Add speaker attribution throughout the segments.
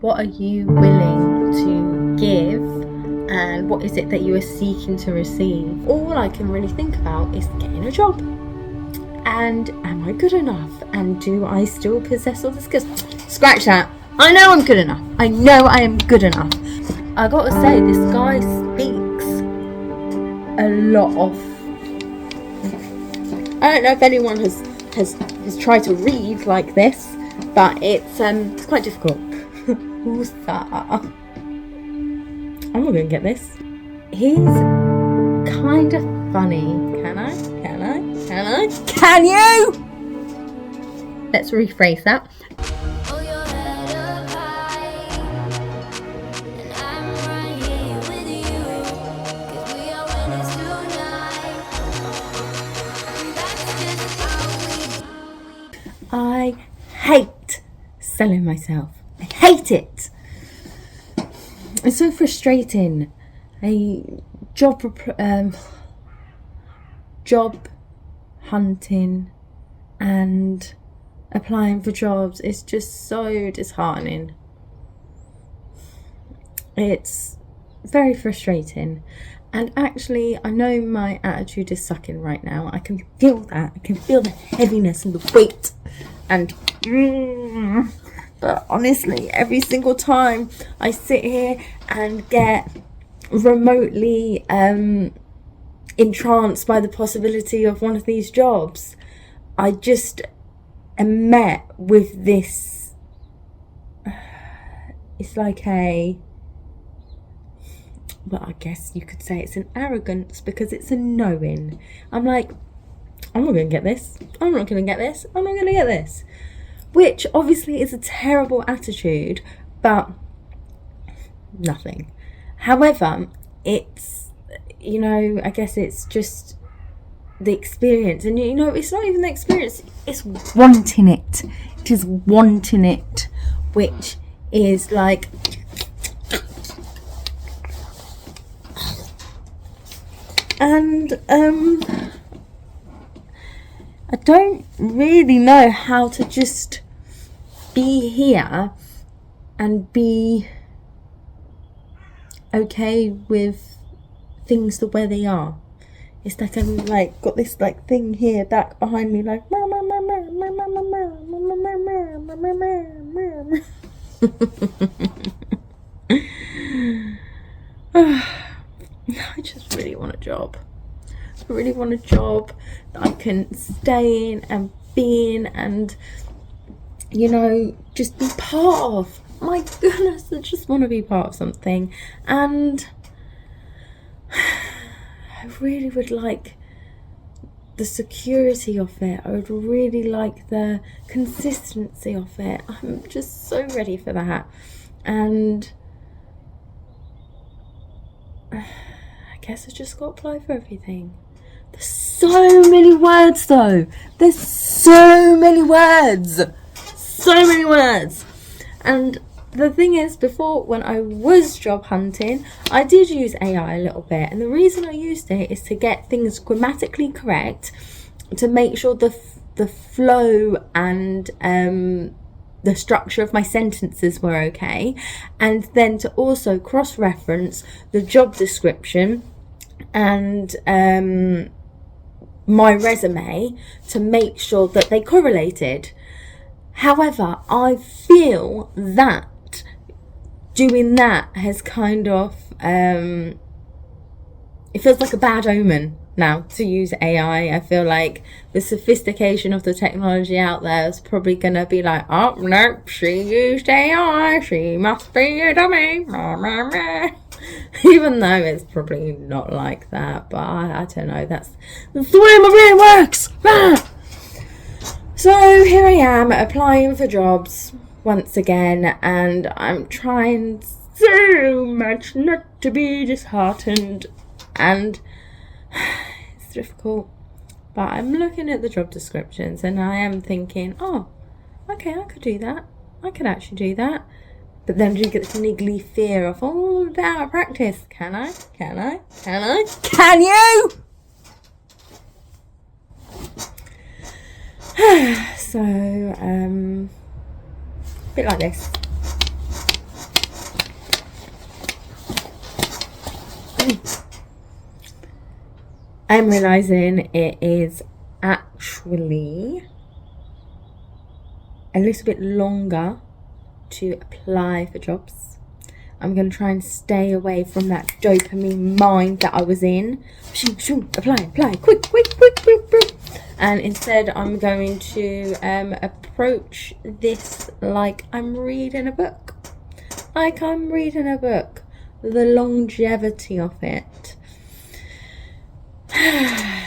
Speaker 1: What are you willing to give, and what is it that you are seeking to receive? All I can really think about is getting a job. And am I good enough? And do I still possess all the skills? Scratch that. I know I'm good enough. I know I am good enough. I gotta say, this guy speaks a lot of... I don't know if anyone has tried to read like this, but it's quite difficult. Who's that? I'm not gonna get this. He's kind of funny. Can you? Let's rephrase that. I hate selling myself. I hate it. It's so frustrating. Job hunting and applying for jobs is just so disheartening. It's very frustrating. And actually, I know my attitude is sucking right now. I can feel that. I can feel the heaviness and the weight. And but honestly, every single time I sit here and get remotely entranced by the possibility of one of these jobs, I just am met with this. It's like well, I guess you could say it's an arrogance, because it's a knowing. I'm like, I'm not going to get this. I'm not going to get this. I'm not going to get this. Which obviously is a terrible attitude, but nothing. However, it's, I guess it's just the experience. And, it's not even the experience. It's wanting it. It is wanting it, which is like... And I don't really know how to just be here and be okay with things the way they are. It's like I'm like got this like thing here back behind me, like I just really want a job. I really want a job that I can stay in and be in and, just be part of. My goodness, I just want to be part of something. And I really would like the security of it. I would really like the consistency of it. I'm just so ready for that. And I guess I just got to apply for everything. There's so many words though. There's so many words. So many words. And the thing is, before, when I was job hunting, I did use AI a little bit. And the reason I used it is to get things grammatically correct, to make sure the flow and the structure of my sentences were okay, and then to also cross-reference the job description and my resume to make sure that they correlated. However, I feel that doing that has kind of it feels like a bad omen now to use AI. I feel like the sophistication of the technology out there is probably going to be like, oh, no, she used AI. She must be a dummy. Even though it's probably not like that. But I don't know. That's the way my brain works. So here I am applying for jobs once again. And I'm trying so much not to be disheartened. And it's difficult, but I'm looking at the job descriptions and I am thinking, oh, okay, I could do that. I could actually do that. But then you get this niggly fear of, oh, a bit out of practice. Can I? Can you? So, a bit like this. I'm realising it is actually a little bit longer to apply for jobs. I'm going to try and stay away from that dopamine mind that I was in. Apply, quick. And instead I'm going to approach this like I'm reading a book. The longevity of it.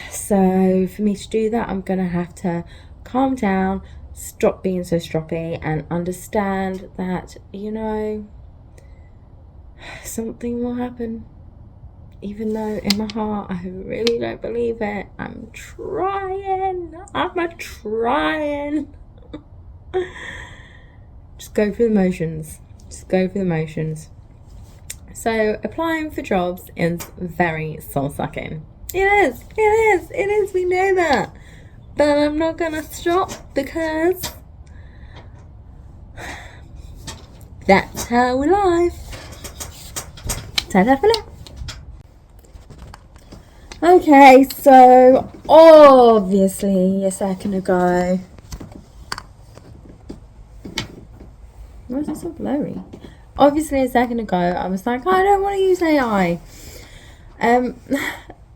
Speaker 1: So for me to do that, I'm going to have to calm down, stop being so stroppy, and understand that, something will happen. Even though in my heart I really don't believe it. I'm trying. Just go through the motions. So applying for jobs is very soul-sucking. It is, we know that. But I'm not gonna stop because that's how we live. Ta-da for now. Okay, so obviously a second ago. Why is it so blurry? Obviously a second ago I was like, I don't want to use AI.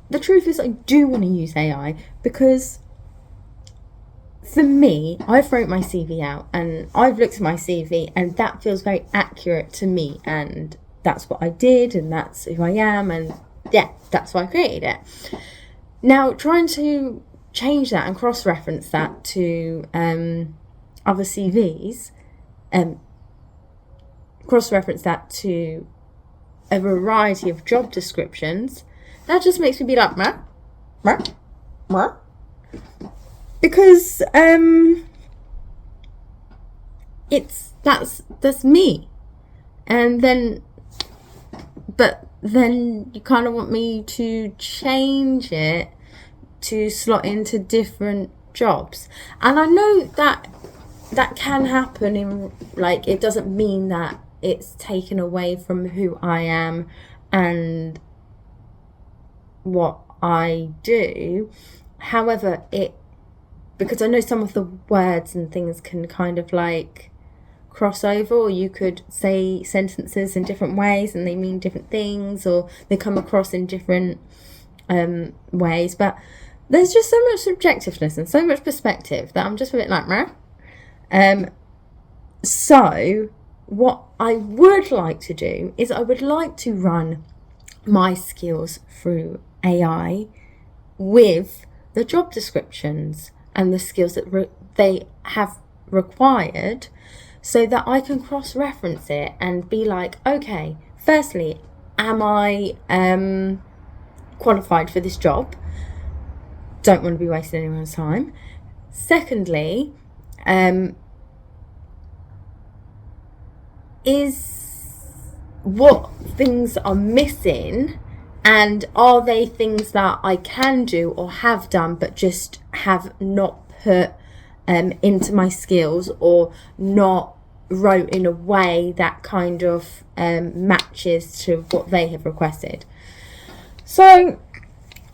Speaker 1: The truth is I do want to use AI because for me, I've wrote my CV out and I've looked at my CV and that feels very accurate to me, and that's what I did and that's who I am, and yeah, that's why I created it. Now, trying to change that and cross-reference that to other CVs, cross-reference that to a variety of job descriptions, that just makes me be like, meh. Because that's me, and then you kind of want me to change it to slot into different jobs, and I know that can happen in, like, it doesn't mean that it's taken away from who I am and what I do. However, because I know some of the words and things can kind of like cross over, or you could say sentences in different ways and they mean different things, or they come across in different ways, but there's just so much subjectiveness and so much perspective that I'm just a bit like, meh. So what I would like to do is I would like to run my skills through AI with the job descriptions and the skills that they have required, so that I can cross-reference it and be like, okay, firstly, am I qualified for this job? Don't want to be wasting anyone's time. Secondly, is what things are missing, and are they things that I can do or have done but just have not put into my skills, or not wrote in a way that kind of matches to what they have requested. So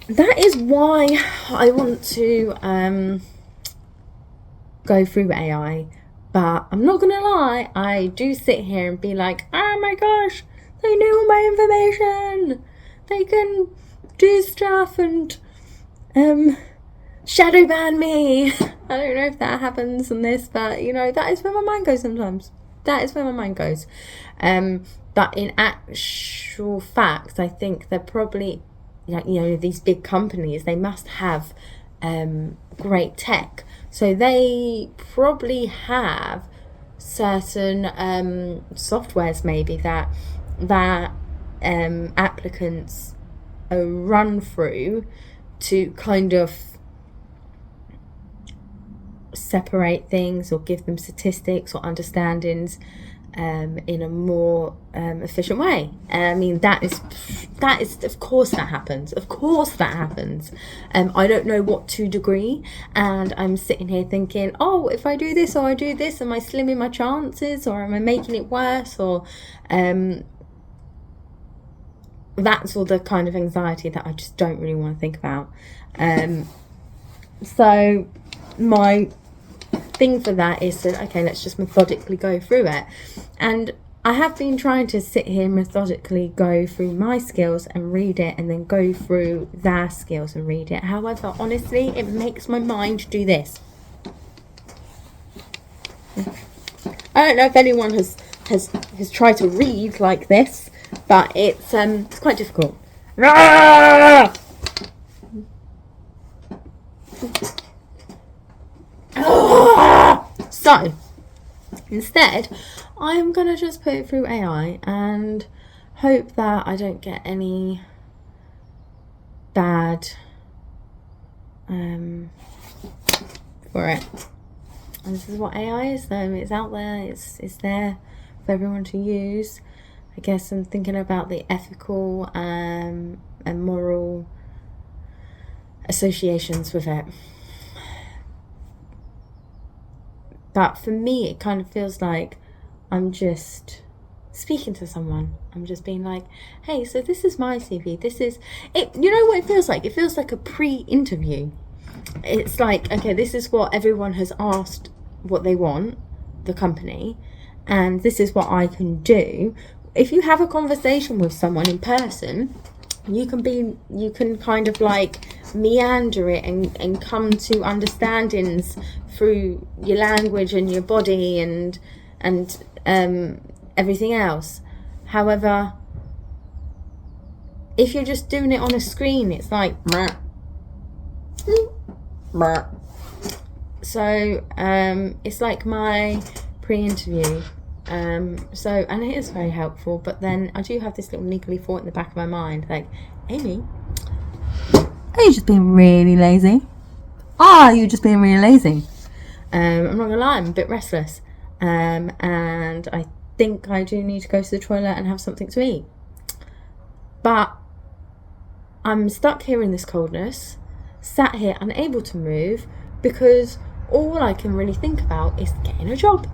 Speaker 1: that is why I want to go through AI. But I'm not gonna lie, I do sit here and be like, oh my gosh, they know all my information. They can do stuff and shadow ban me. I don't know if that happens in this, but that is where my mind goes sometimes. But in actual fact, I think they're probably, these big companies, they must have great tech. So they probably have certain softwares maybe that applicants run through to kind of separate things or give them statistics or understandings in a more efficient way. I mean, that is of course that happens. I don't know what to degree, and I'm sitting here thinking, oh, if I do this or I do this, am I slimming my chances, or am I making it worse, or that's all the kind of anxiety that I just don't really want to think about. So my thing for that is that, okay, let's just methodically go through it. And I have been trying to sit here methodically go through my skills and read it, and then go through their skills and read it. However, honestly, it makes my mind do this. I don't know if anyone has tried to read like this, but it's quite difficult. So instead, I'm gonna just put it through AI and hope that I don't get any bad for it. And this is what AI is, though. It's out there, it's there for everyone to use. I guess I'm thinking about the ethical and moral associations with it. But for me, it kind of feels like I'm just speaking to someone. I'm just being like, hey, so this is my CV. This is it. You know what it feels like? It feels like a pre-interview. It's like, okay, this is what everyone has asked what they want, the company, and this is what I can do. If you have a conversation with someone in person, you can kind of like meander it and come to understandings through your language and your body and everything else. However, if you're just doing it on a screen, it's like so it's like my pre-interview. So, and it is very helpful, but then I do have this little niggly thought in the back of my mind, like, Amy, are you just being really lazy? Are you just being really lazy? I'm not gonna lie, I'm a bit restless, and I think I do need to go to the toilet and have something to eat, but I'm stuck here in this coldness, sat here unable to move, because all I can really think about is getting a job.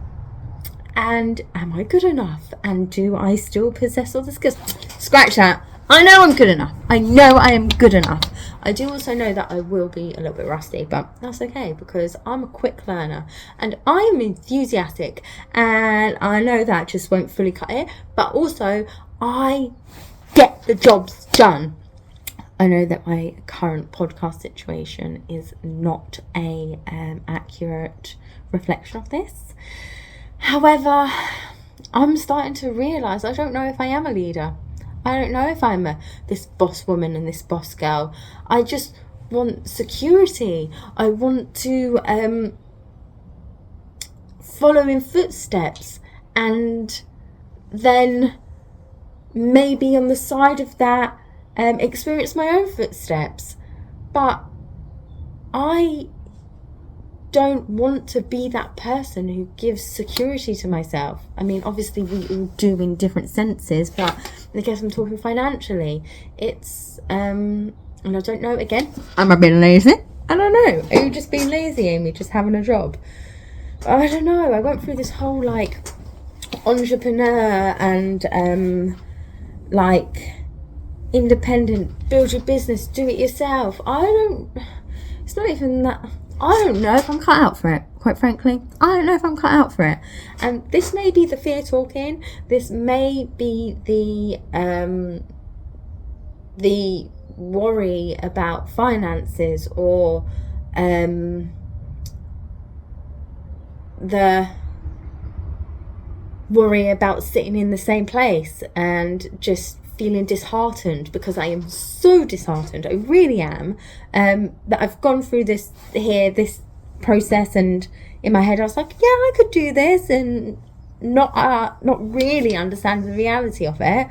Speaker 1: And am I good enough? And do I still possess all the skills? Scratch that. I know I'm good enough. I know I am good enough. I do also know that I will be a little bit rusty, but that's okay, because I'm a quick learner and I am enthusiastic, and I know that just won't fully cut it, but also I get the jobs done. I know that my current podcast situation is not a accurate reflection of this. However, I'm starting to realise I don't know if I am a leader. I don't know if I'm this boss woman and this boss girl. I just want security. I want to follow in footsteps, and then maybe on the side of that experience my own footsteps. But I don't want to be that person who gives security to myself. I mean, obviously we all do in different senses, but I guess I'm talking financially. It's and I don't know, again, am I being lazy? I don't know. Are you just being lazy, Amy, just having a job? I don't know. I went through this whole like entrepreneur and like independent, build your business, do it yourself. It's not even that. I don't know if I'm cut out for it, quite frankly. I don't know if I'm cut out for it. And this may be the fear talking. This may be the worry about finances, or the worry about sitting in the same place and just feeling disheartened, because I am so disheartened. I really am. That I've gone through this process, and in my head I was like, yeah, I could do this, and not really understanding the reality of it.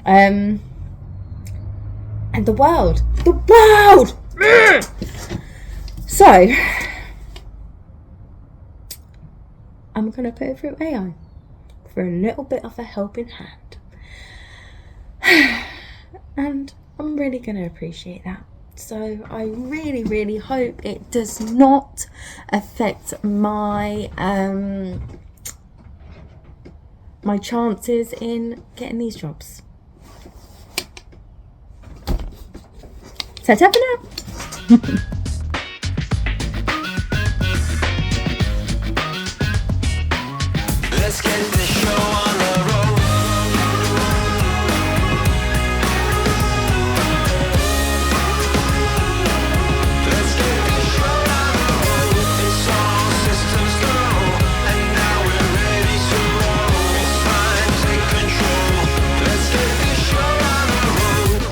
Speaker 1: And the world. So I'm gonna put it through AI for a little bit of a helping hand. And I'm really going to appreciate that. So I really, really hope it does not affect my my chances in getting these jobs. Ta-ta for now.
Speaker 2: Let's get this show on the road. Let's get this show on the road. It's all systems go, and now we're ready to roll. It's time to take control. Let's get this show on the road.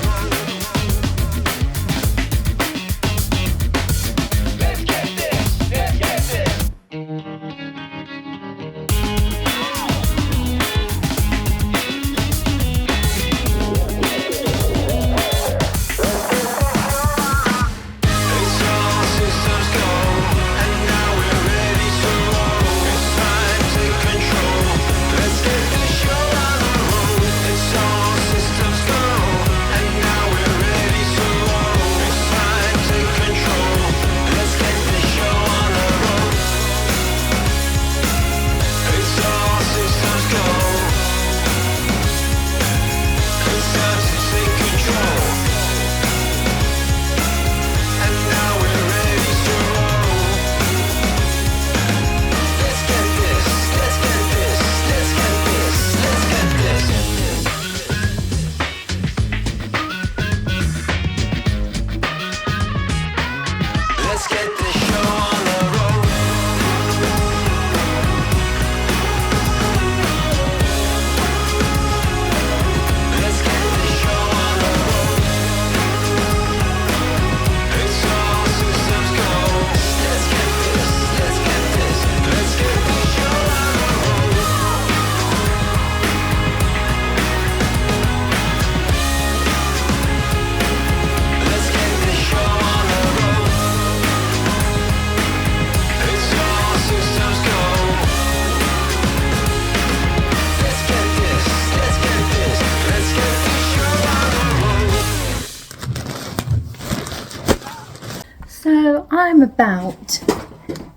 Speaker 2: Let's get this. Let's get this. It's all systems go, and now we're ready to roll. It's time to take control. Let's get this show on the road. It's all systems go, and now we're ready to roll. It's time to take control. Let's get this show on the road. It's all systems go. It's time to take control. And now we're ready to roll. Let's get this, let's get this, let's get this, let's get this. Let's get this show on the road. Let's get this show on the road. It's all systems go. Let's get this, let's get this, let's get this show on the road. Let's get this show on the road. It's all systems go. Let's get this, let's get this, let's get this show on the road.
Speaker 1: So I'm about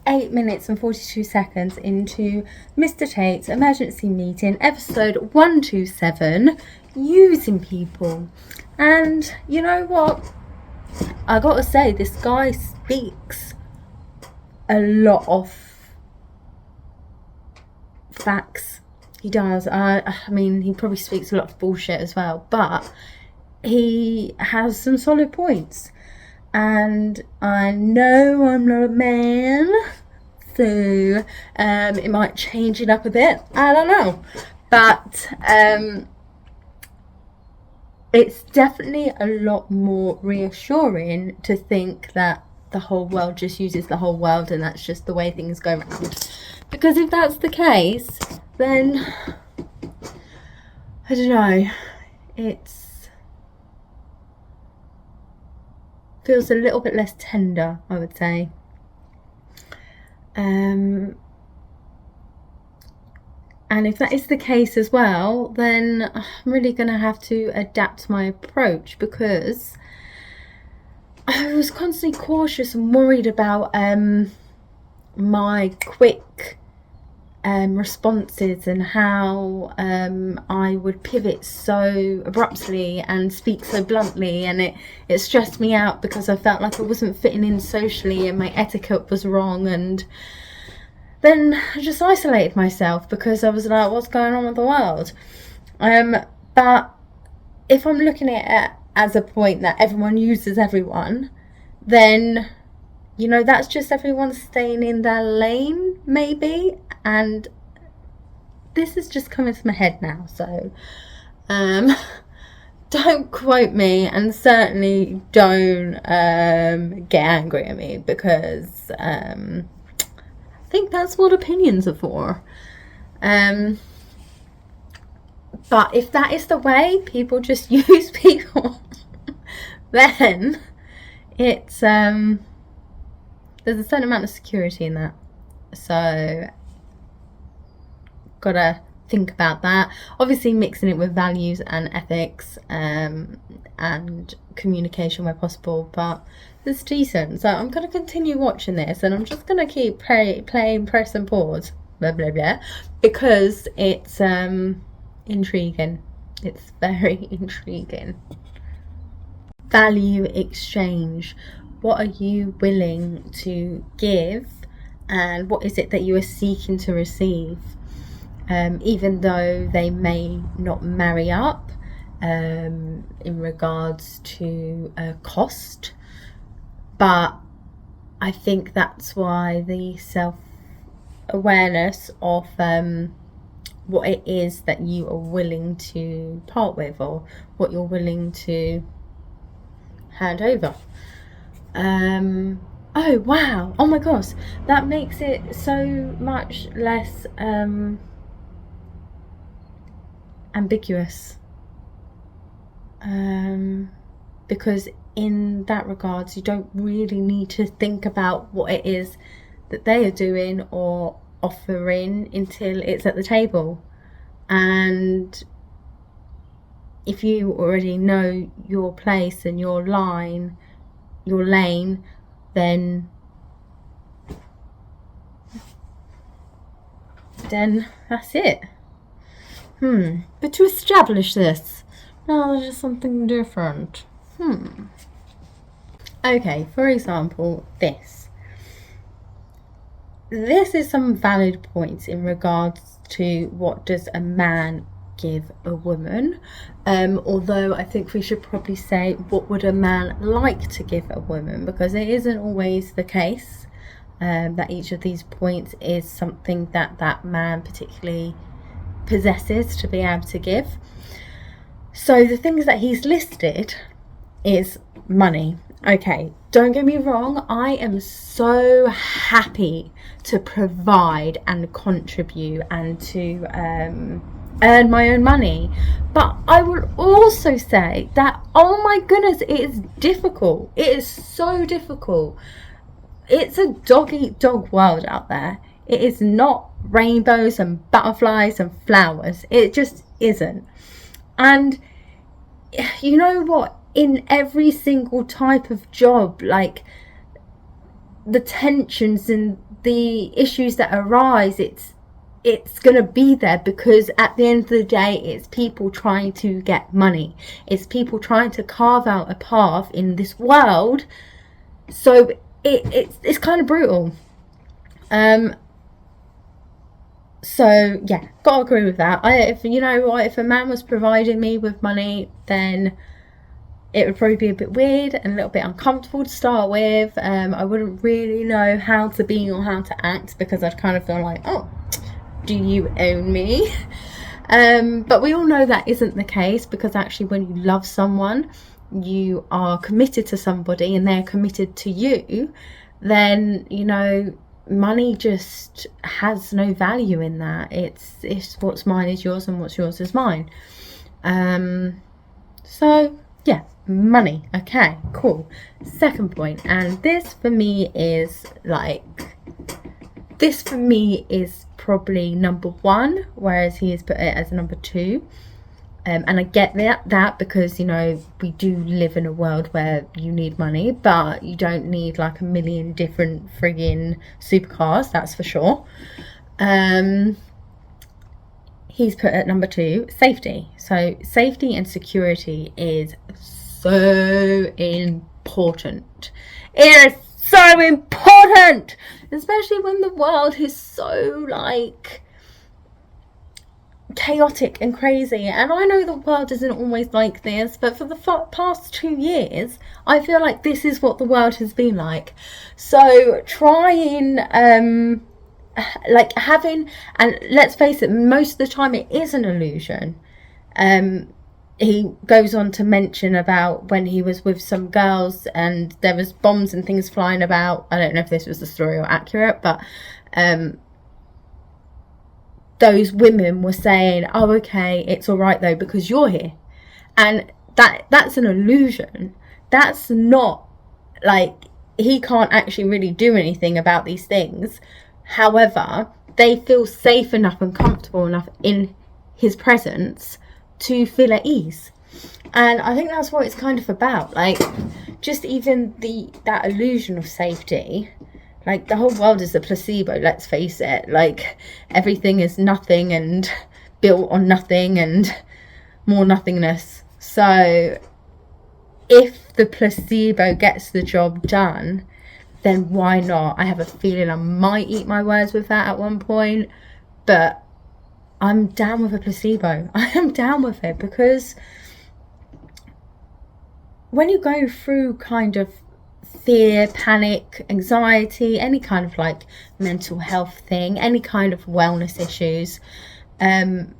Speaker 1: 8 minutes and 42 seconds into Mr. Tate's emergency meeting, episode 127, using people. And you know what? I gotta say, this guy speaks a lot of facts. He does. I mean, he probably speaks a lot of bullshit as well, but he has some solid points. And I know I'm not a man, so it might change it up a bit. I don't know, but it's definitely a lot more reassuring to think that the whole world just uses the whole world, and that's just the way things go around. Because if that's the case, then I don't know. It's feels a little bit less tender, I would say. And if that is the case as well, then I'm really going to have to adapt my approach, because I was constantly cautious and worried about my quick responses and how I would pivot so abruptly and speak so bluntly, and it stressed me out because I felt like I wasn't fitting in socially and my etiquette was wrong. And then I just isolated myself because I was like, what's going on with the world? But if I'm looking at it as a point that everyone uses everyone, then you know, that's just everyone staying in their lane, maybe. And this is just coming to my head now, so don't quote me, and certainly don't get angry at me, because I think that's what opinions are for. But if that is the way people just use people, then it's there's a certain amount of security in that. So gotta think about that. Obviously mixing it with values and ethics and communication where possible, but it's decent. So I'm gonna continue watching this, and I'm just gonna keep playing press and pause, blah blah blah, because it's intriguing. It's very intriguing. value exchange. What are you willing to give, and what is it that you are seeking to receive? Even though they may not marry up in regards to cost, but I think that's why the self-awareness of what it is that you are willing to part with, or what you're willing to hand over. Oh wow, oh my gosh, that makes it so much less ambiguous, because in that regards you don't really need to think about what it is that they are doing or offering until it's at the table. And if you already know your place and your lane, then that's it. But to establish this, now there's something different. Okay, for example, this is some valid points in regards to what does a man give a woman, although I think we should probably say what would a man like to give a woman, because it isn't always the case that each of these points is something that man particularly possesses to be able to give. So the things that he's listed is money. Okay, don't get me wrong, I am so happy to provide and contribute and to earn my own money, but I will also say that, oh my goodness, it is difficult. It is so difficult. It's a dog eat dog world out there. It is not rainbows and butterflies and flowers. It just isn't. And you know what, in every single type of job, like the tensions and the issues that arise, it's gonna be there, because at the end of the day it's people trying to get money. It's people trying to carve out a path in this world. So it's kind of brutal. So yeah, gotta agree with that. If a man was providing me with money, then it would probably be a bit weird and a little bit uncomfortable to start with. I wouldn't really know how to be or how to act, because I'd kind of feel like, oh, do you own me? But we all know that isn't the case, because actually when you love someone, you are committed to somebody and they're committed to you, then money just has no value in that. It's what's mine is yours and what's yours is mine. So yeah, money. Okay, cool. Second point, and this for me is probably number one, whereas he has put it as number two. And I get that because we do live in a world where you need money, but you don't need like a million different friggin' supercars, that's for sure. He's put at number two, safety. So safety and security is so important. It is so important, especially when the world is so chaotic and crazy. And I know the world isn't always like this, but for the past 2 years I feel like this is what the world has been like. So trying having, and let's face it, most of the time it is an illusion. He goes on to mention about when he was with some girls and there was bombs and things flying about. I don't know if this was the story or accurate, but those women were saying, oh, okay, it's all right though because you're here. And that's an illusion. That's not, he can't actually really do anything about these things. However, they feel safe enough and comfortable enough in his presence to feel at ease. And I think that's what it's kind of about. Just even that illusion of safety. The whole world is a placebo, let's face it. Everything is nothing and built on nothing and more nothingness. So if the placebo gets the job done, then why not? I have a feeling I might eat my words with that at one point, but I'm down with a placebo. I am down with it, because when you go through kind of fear, panic, anxiety, any kind of like mental health thing, any kind of wellness issues, no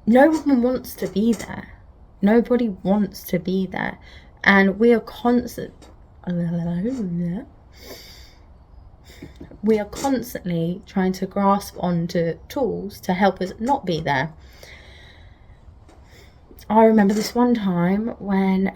Speaker 1: one wants to be there. Nobody wants to be there. And we are constantly trying to grasp onto tools to help us not be there. I remember this one time when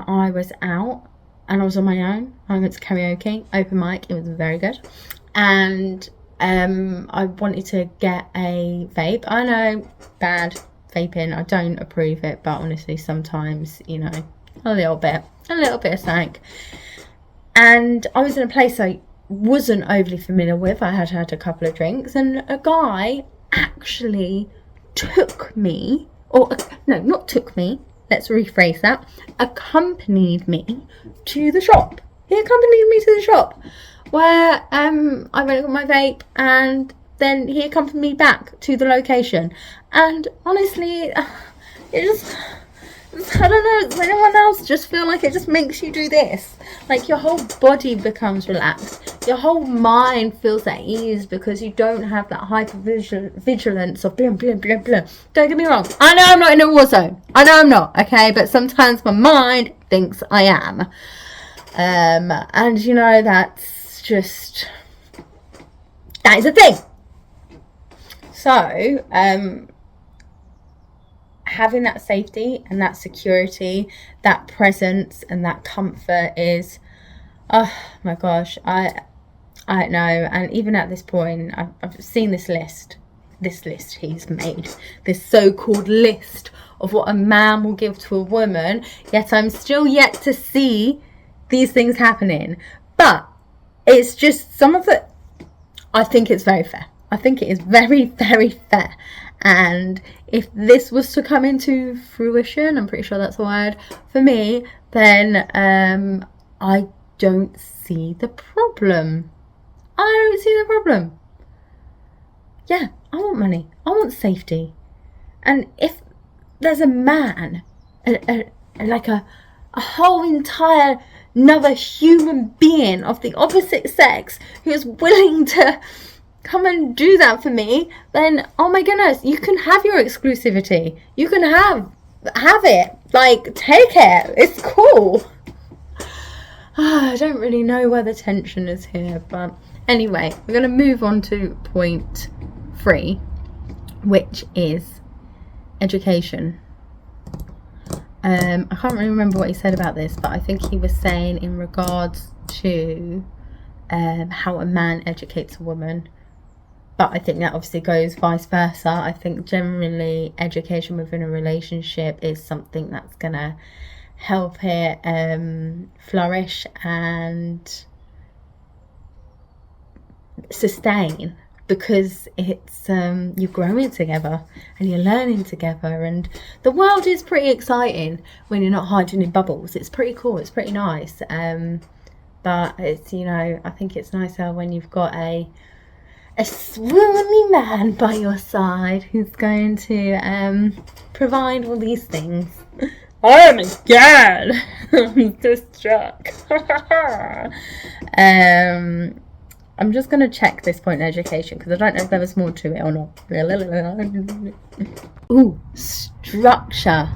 Speaker 1: I was out and I was on my own. I went to karaoke, open mic, it was very good. And I wanted to get a vape. I know, bad vaping, I don't approve it, but honestly sometimes, you know, a little bit of stank. And I was in a place I wasn't overly familiar with. I had had a couple of drinks, and a guy actually took me, or no, not took me, let's rephrase that, accompanied me to the shop. He accompanied me to the shop where I went and got my vape, and then he accompanied me back to the location. And honestly, it just, I don't know, does anyone else just feel like it just makes you do this? Like your whole body becomes relaxed. Your whole mind feels at ease because you don't have that hyper vigilance of blah, blah, blah, blah. Don't get me wrong. I know I'm not in a war zone. I know I'm not, okay? But sometimes my mind thinks I am. And you know, that's just, that is a thing. So, having that safety and that security, that presence and that comfort is, oh my gosh, I don't know. And even at this point, I've seen this list he's made, this so-called list of what a man will give to a woman, yet I'm still yet to see these things happening. But it's just some of it, I think it's very fair. I think it is very, very fair. And if this was to come into fruition, I'm pretty sure that's the word, for me, then I don't see the problem. I don't see the problem. Yeah, I want money. I want safety. And if there's a man, like a whole entire another human being of the opposite sex who is willing to come and do that for me, then oh my goodness, you can have your exclusivity. You can have it. Like, take it. It's cool. I don't really know where the tension is here, but anyway, we're going to move on to point 3, which is education. I can't really remember what he said about this, but I think he was saying in regards to how a man educates a woman. But I think that obviously goes vice versa. I think generally education within a relationship is something that's going to help it flourish and sustain, because it's you're growing together and you're learning together, and the world is pretty exciting when you're not hiding in bubbles. It's pretty cool, it's pretty nice, but it's, you know, I think it's nicer when you've got a swoony man by your side who's going to provide all these things. Oh my god, I'm just struck. I'm just going to check this point in education because I don't know if there was more to it or not. Ooh, structure.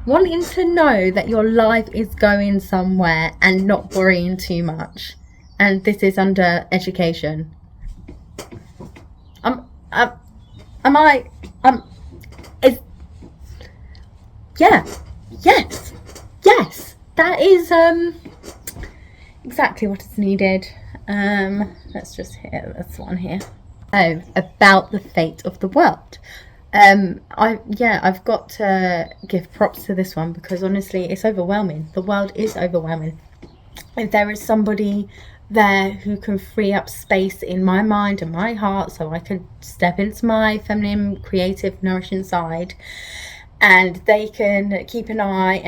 Speaker 1: Wanting to know that your life is going somewhere and not worrying too much. And this is under education. Yes, that is exactly what is needed. Let's just hear this one here. Oh, about the fate of the world. I've got to give props to this one because honestly, it's overwhelming. The world is overwhelming. If there is somebody there who can free up space in my mind and my heart so I can step into my feminine, creative, nourishing side and they can keep an eye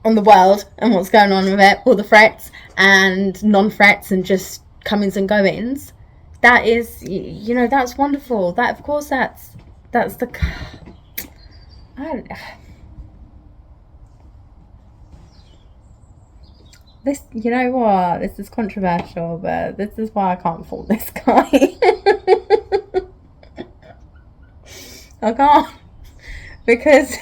Speaker 1: on the world and what's going on with it, all the threats and non-threats and just comings and goings. That is, you know, that's wonderful. That, of course, that's the... This, you know what, this is controversial, but this is why I can't fault this guy. I can't, because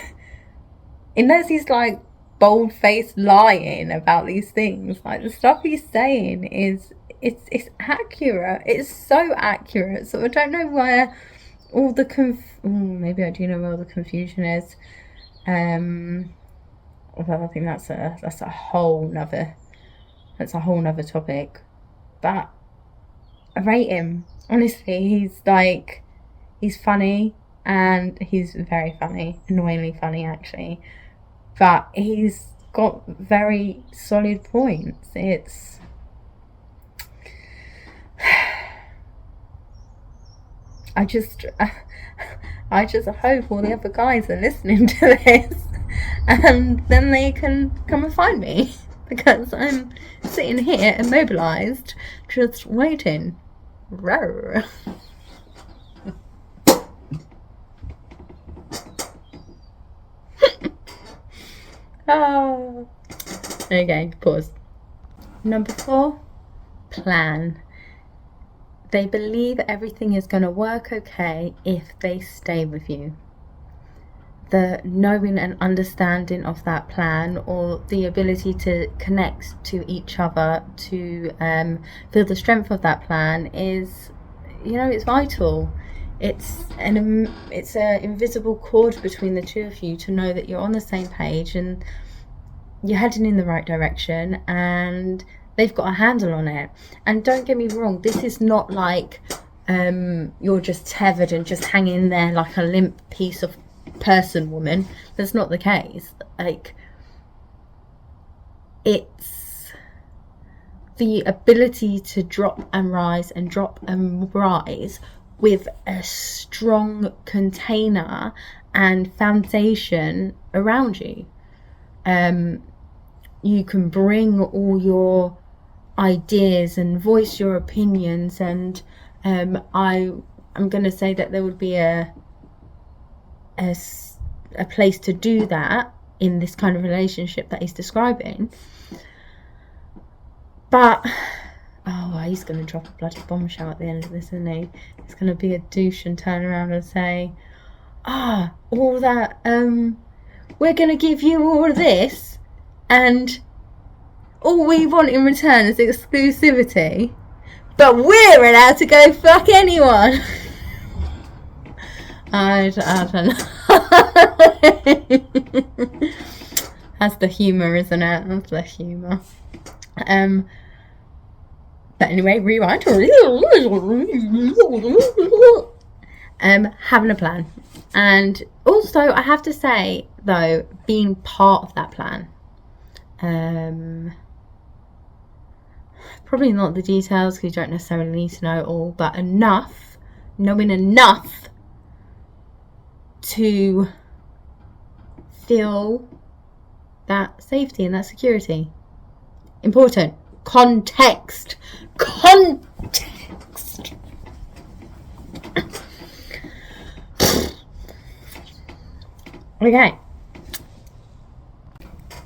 Speaker 1: unless he's like bold-faced lying about these things, like the stuff he's saying is it's accurate. It's so accurate. So I don't know where all the maybe I do know where all the confusion is. Although I think that's a whole nother topic. But I rate him. Honestly, he's funny, and he's very funny, annoyingly funny actually. But he's got very solid points. It's I just hope all the other guys are listening to this, and then they can come and find me, because I'm sitting here immobilised, just waiting. Roar. Oh. Okay, pause. Number 4, plan. They believe everything is going to work okay if they stay with you. The knowing and understanding of that plan, or the ability to connect to each other to feel the strength of that plan, is, you know, it's vital. It's an invisible cord between the two of you to know that you're on the same page and you're heading in the right direction, and they've got a handle on it. And don't get me wrong, this is not like you're just tethered and just hanging there like a limp piece of woman. That's not the case. Like, it's the ability to drop and rise and drop and rise with a strong container and foundation around you. You can bring all your ideas and voice your opinions, and I'm going to say that there would be a place to do that in this kind of relationship that he's describing. But he's going to drop a bloody bombshell at the end of this, isn't he? He's going to be a douche and turn around and say, all that, we're going to give you all of this, and all we want in return is exclusivity, but we're allowed to go fuck anyone. I don't know. That's the humour, isn't it? That's the humour. But anyway, rewind. Having a plan. And also, I have to say, though, being part of that plan. Probably not the details, because you don't necessarily need to know it all, but knowing enough to feel that safety and that security. Important. Context. Okay.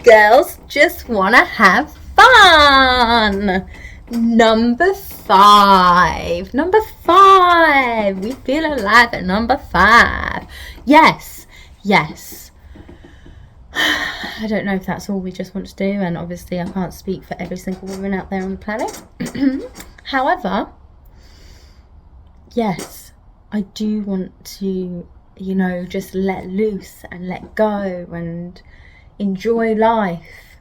Speaker 1: Girls just want to have fun. Number 5. We feel alive at number 5. Yes. I don't know if that's all we just want to do, and obviously I can't speak for every single woman out there on the planet. However, yes, I do want to, you know, just let loose and let go and enjoy life.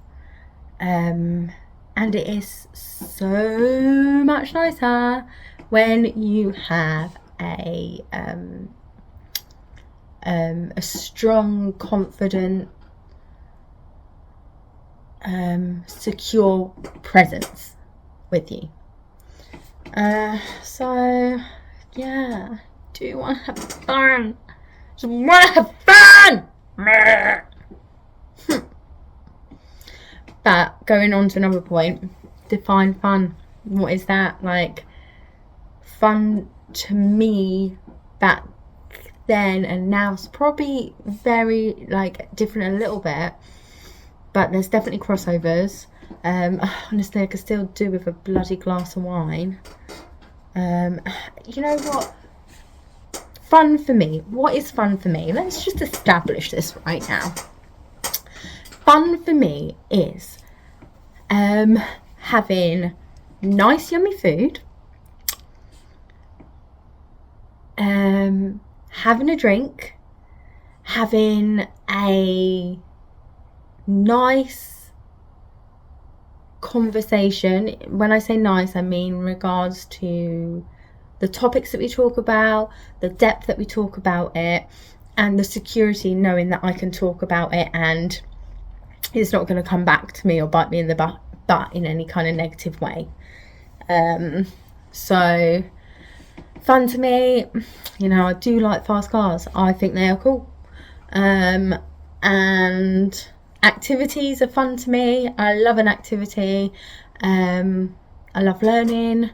Speaker 1: And it is so much nicer when you have a strong, confident, secure presence with you. So yeah, do you want to have fun? Just want to have fun. But going on to another point, define fun. What is that? Like, fun to me back then and now is probably very like different a little bit, but there's definitely crossovers. Honestly, I could still do with a bloody glass of wine. You know what? Fun for me. What is fun for me? Let's just establish this right now. Fun for me is having nice yummy food, having a drink, having a nice conversation. When I say nice, I mean in regards to the topics that we talk about, the depth that we talk about it, and the security knowing that I can talk about it and it's not going to come back to me or bite me in the butt in any kind of negative way. So fun to me, you know, I do like fast cars. I think they are cool. And activities are fun to me. I love an activity. I love learning.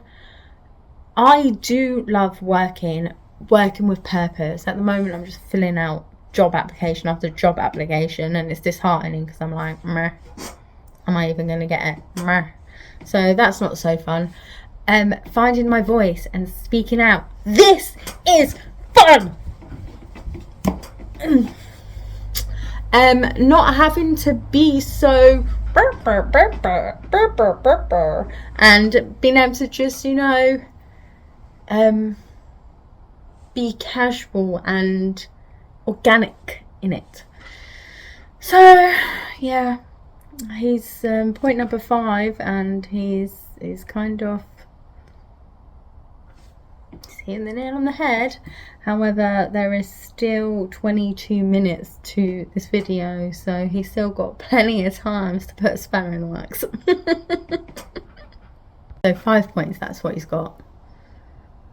Speaker 1: I do love working with purpose. At the moment, I'm just filling out job application after job application, and it's disheartening because I'm like, meh, am I even going to get it? Meh. So that's not so fun. Finding my voice and speaking out. This is fun. Not having to be so and being able to just, you know, be casual and organic in it. So yeah, he's point number 5, and he's kind of hitting the nail on the head. However, there is still 22 minutes to this video, so he's still got plenty of times to put a spanner in the works. So 5 points, that's what he's got.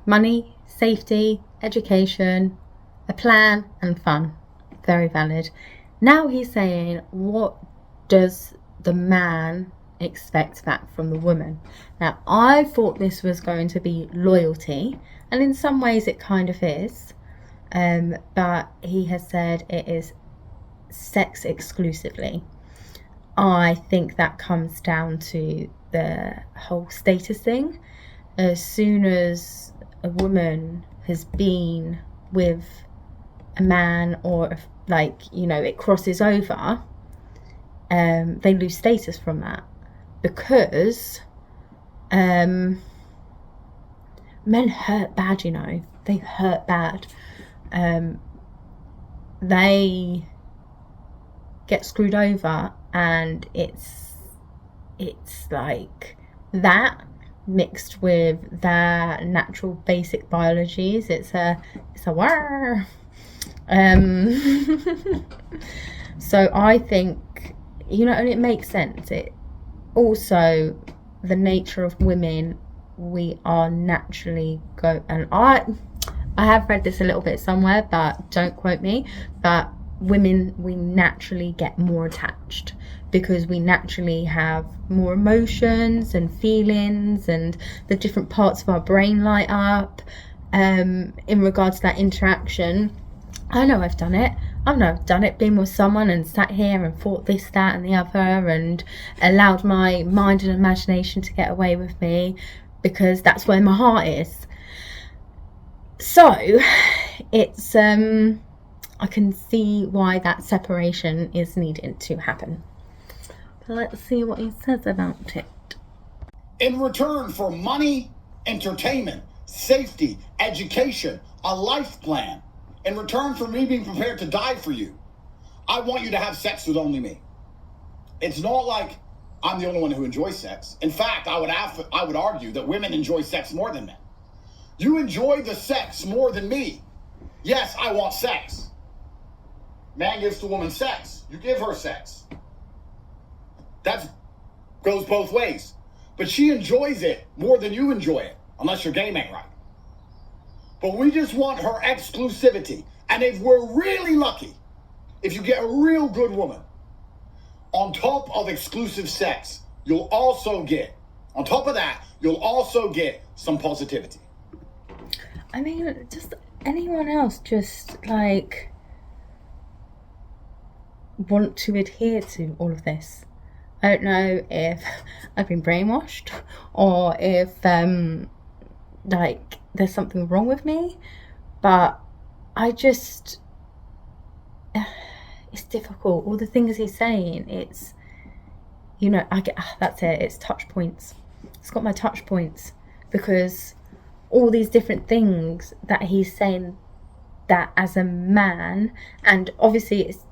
Speaker 1: Money, safety, education, a plan, and fun. Very valid. Now he's saying, what does the man expect back from the woman? Now, I thought this was going to be loyalty, and in some ways it kind of is, but he has said it is sex exclusively. I think that comes down to the whole status thing. As soon as a woman has been with a man, or like, you know, it crosses over, they lose status from that, because men hurt bad, you know. They hurt bad. They get screwed over, and it's like that mixed with their natural basic biologies. It's a war. So I think, you know, and it makes sense. It also, the nature of women, we are naturally and I have read this a little bit somewhere, but don't quote me, but women, we naturally get more attached because we naturally have more emotions and feelings, and the different parts of our brain light up in regards to that interaction. I know I've done it. I know I've done it, been with someone and sat here and thought this, that and the other, and allowed my mind and imagination to get away with me, because that's where my heart is. So it's I can see why that separation is needed to happen. But let's see what he says about it.
Speaker 3: In return for money, entertainment, safety, education, a life plan, in return for me being prepared to die for you, I want you to have sex with only me. It's not like I'm the only one who enjoys sex. In fact, I would argue that women enjoy sex more than men. You enjoy the sex more than me. Yes, I want sex. Man gives the woman sex. You give her sex. That goes both ways. But she enjoys it more than you enjoy it, unless your game ain't right. But we just want her exclusivity. And if we're really lucky, if you get a real good woman, On top of exclusive sex, you'll also get, on top of that, you'll also get some positivity.
Speaker 1: I mean, just anyone else just, like, want to adhere to all of this. I don't know if I've been brainwashed or if, like, there's something wrong with me, but I just, it's difficult. All the things he's saying, it's, you know, I get, that's it, it's touch points. It's got my touch points, because all these different things that he's saying that as a man, and obviously it's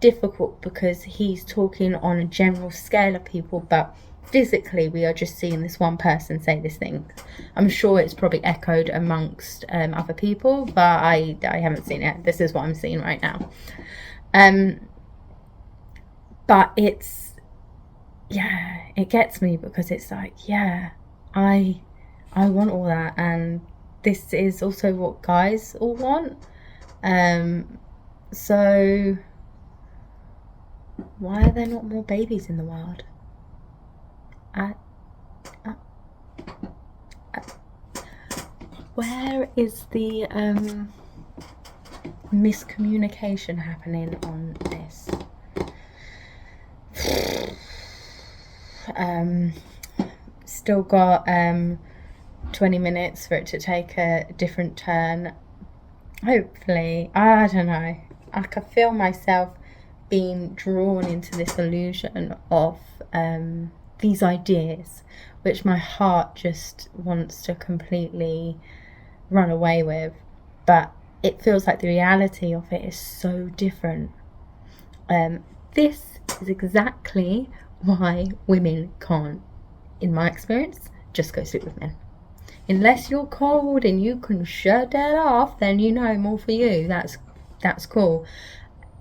Speaker 1: difficult because he's talking on a general scale of people, but physically we are just seeing this one person say this thing. I'm sure it's probably echoed amongst other people, but I haven't seen it. This is what I'm seeing right now. But it's, yeah, it gets me, because it's like, yeah, I want all that, and this is also what guys all want. So why are there not more babies in the world? Where is the miscommunication happening on this? Still got 20 minutes for it to take a different turn. Hopefully, I don't know. I can feel myself being drawn into this illusion of these ideas, which my heart just wants to completely run away with. But it feels like the reality of it is so different. This is exactly why women can't, in my experience, just go sleep with men. Unless you're cold and you can shut that off, then you know, more for you. That's cool.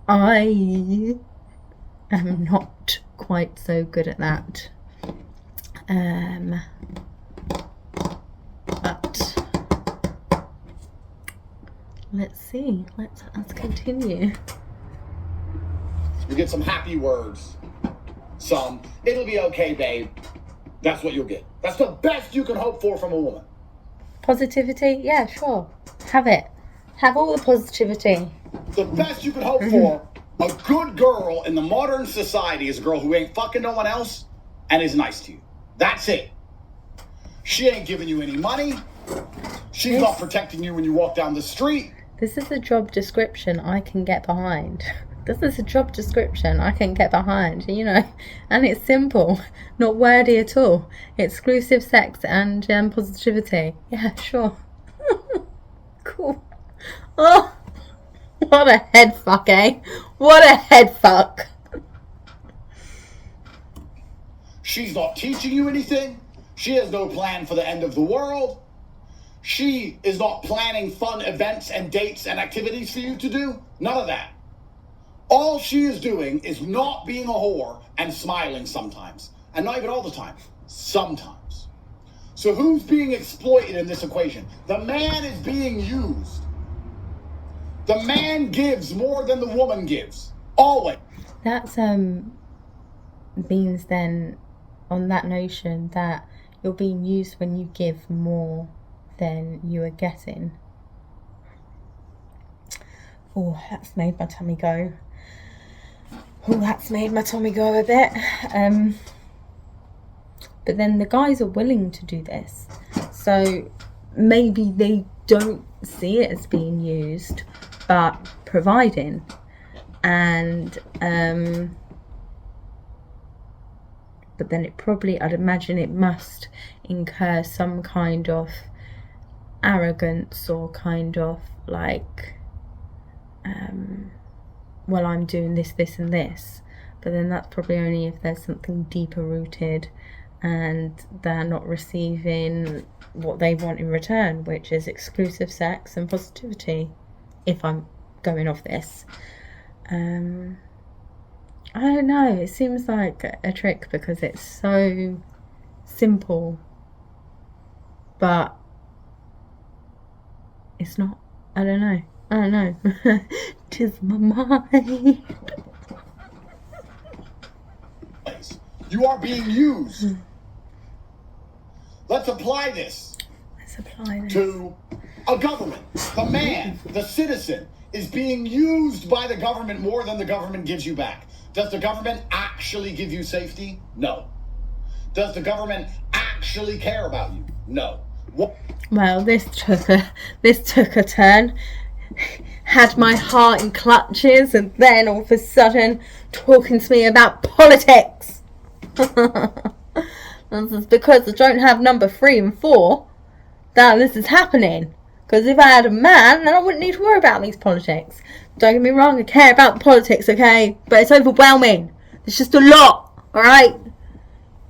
Speaker 1: I am not quite so good at that. But let's see. Let's continue.
Speaker 3: You get some happy words. Some, it'll be okay, babe. That's what you'll get. That's the best you can hope for from a woman.
Speaker 1: Positivity? Yeah, sure. Have it. Have all the positivity.
Speaker 3: The best you can hope for, a good girl in the modern society is a girl who ain't fucking no one else and is nice to you. That's it. She ain't giving you any money. She's not protecting you when you walk down the street.
Speaker 1: This is a job description I can get behind. This is a job description I can get behind, you know, and it's simple, not wordy at all. Exclusive sex and positivity. Yeah, sure. Cool. Oh, what a head fuck, eh? What a head fuck.
Speaker 3: She's not teaching you anything. She has no plan for the end of the world. She is not planning fun events and dates and activities for you to do. None of that. All she is doing is not being a whore and smiling sometimes. And not even all the time. Sometimes. So who's being exploited in this equation? The man is being used. The man gives more than the woman gives. Always.
Speaker 1: That's means then, on that notion, that you're being used when you give more than you are getting. Oh, that's made my tummy go. Oh, that's made my tummy go a bit. But then the guys are willing to do this. So maybe they don't see it as being used, but providing. And but then it probably, I'd imagine it must incur some kind of arrogance or kind of like, well, I'm doing this, this and this. But then that's probably only if there's something deeper rooted and they're not receiving what they want in return, which is exclusive sex and positivity, if I'm going off this. I don't know, it seems like a trick because it's so simple, but it's not. I don't know. 'Tis my mind.
Speaker 3: You are being used. Let's apply this to a government. The man, the citizen, is being used by the government more than the government gives you back. Does the government actually give you safety? No. Does the government actually care about you? No. What?
Speaker 1: Well, this took a turn. Had my heart in clutches, and then all of a sudden talking to me about politics. This is because I don't have number 3 and 4 that this is happening. Because if I had a man, then I wouldn't need to worry about these politics. Don't get me wrong, I care about the politics, okay? But it's overwhelming. It's just a lot, alright?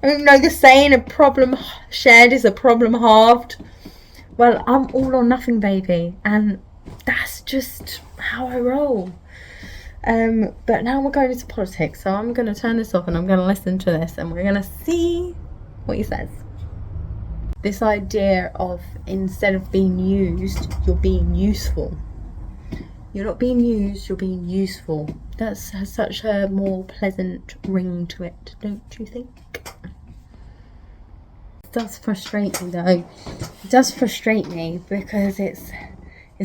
Speaker 1: I don't know the saying, a problem shared is a problem halved. Well, I'm all or nothing, baby. And that's just how I roll. But now we're going into politics. So I'm going to turn this off and I'm going to listen to this. And we're going to see what he says. This idea of instead of being used, you're being useful. You're not being used, you're being useful. That has such a more pleasant ring to it, don't you think? It does frustrate me though. It does frustrate me because it's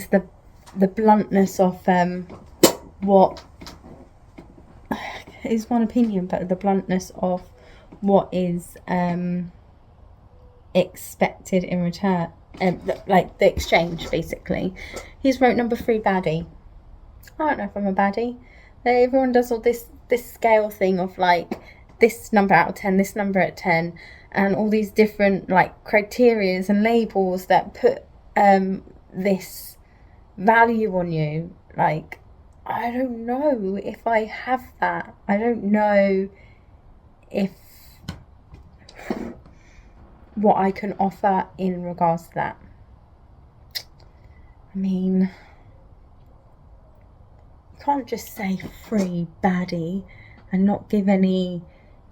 Speaker 1: the bluntness of what is one opinion, but the bluntness of what is expected in return, like the exchange basically. He's wrote number 3 baddie. I don't know if I'm a baddie. Everyone does all this scale thing of like this number out of 10, this number at 10, and all these different like criterias and labels that put this value on you. Like, I don't know if I have that. I don't know if what I can offer in regards to that. I mean, you can't just say free baddie and not give any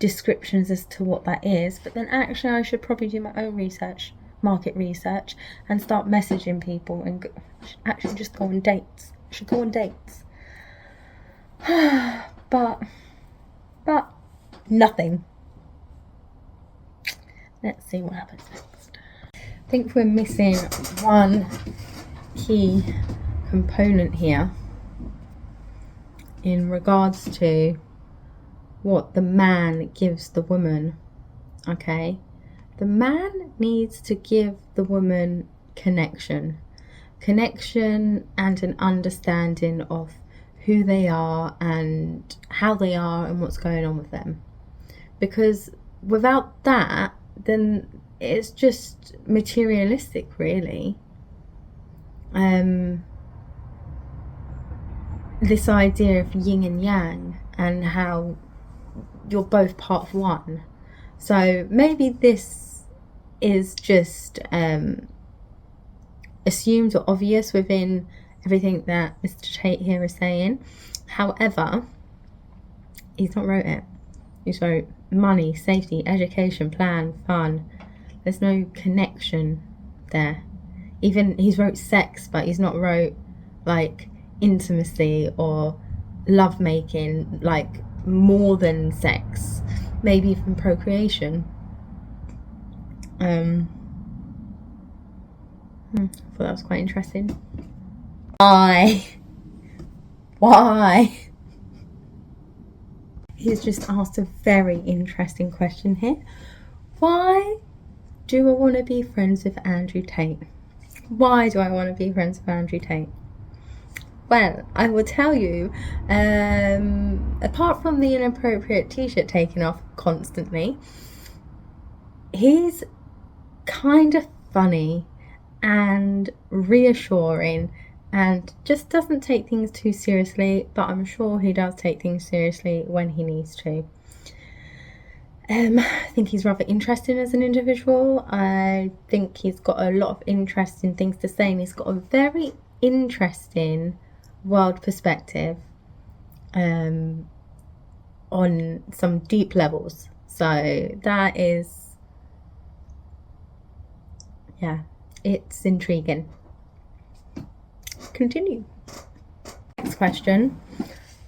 Speaker 1: descriptions as to what that is. But then actually I should probably do my own research, market research, and start messaging people and actually just go on dates. I should go on dates. but nothing. Let's see what happens next. I think we're missing one key component here in regards to what the man gives the woman. Okay, the man needs to give the woman connection and an understanding of who they are and how they are and what's going on with them, because without that, then it's just materialistic, really. This idea of yin and yang and how you're both part of one. So maybe this is just assumed or obvious within everything that Mr. Tate here is saying. However, he's not wrote it. He's wrote money, safety, education, plan, fun. There's no connection there. Even he's wrote sex, but he's not wrote like intimacy or love making, like more than sex, maybe even procreation. I thought that was quite interesting. Why? He's just asked a very interesting question here. Why do I want to be friends with Andrew Tate? Why do I want to be friends with Andrew Tate? Well, I will tell you, apart from the inappropriate t-shirt taken off constantly, he's kind of funny and reassuring and just doesn't take things too seriously, but I'm sure he does take things seriously when he needs to. I think he's rather interesting as an individual. I think he's got a lot of interesting things to say, and he's got a very interesting world perspective on some deep levels. So that is, yeah, it's intriguing. Continue. Next question.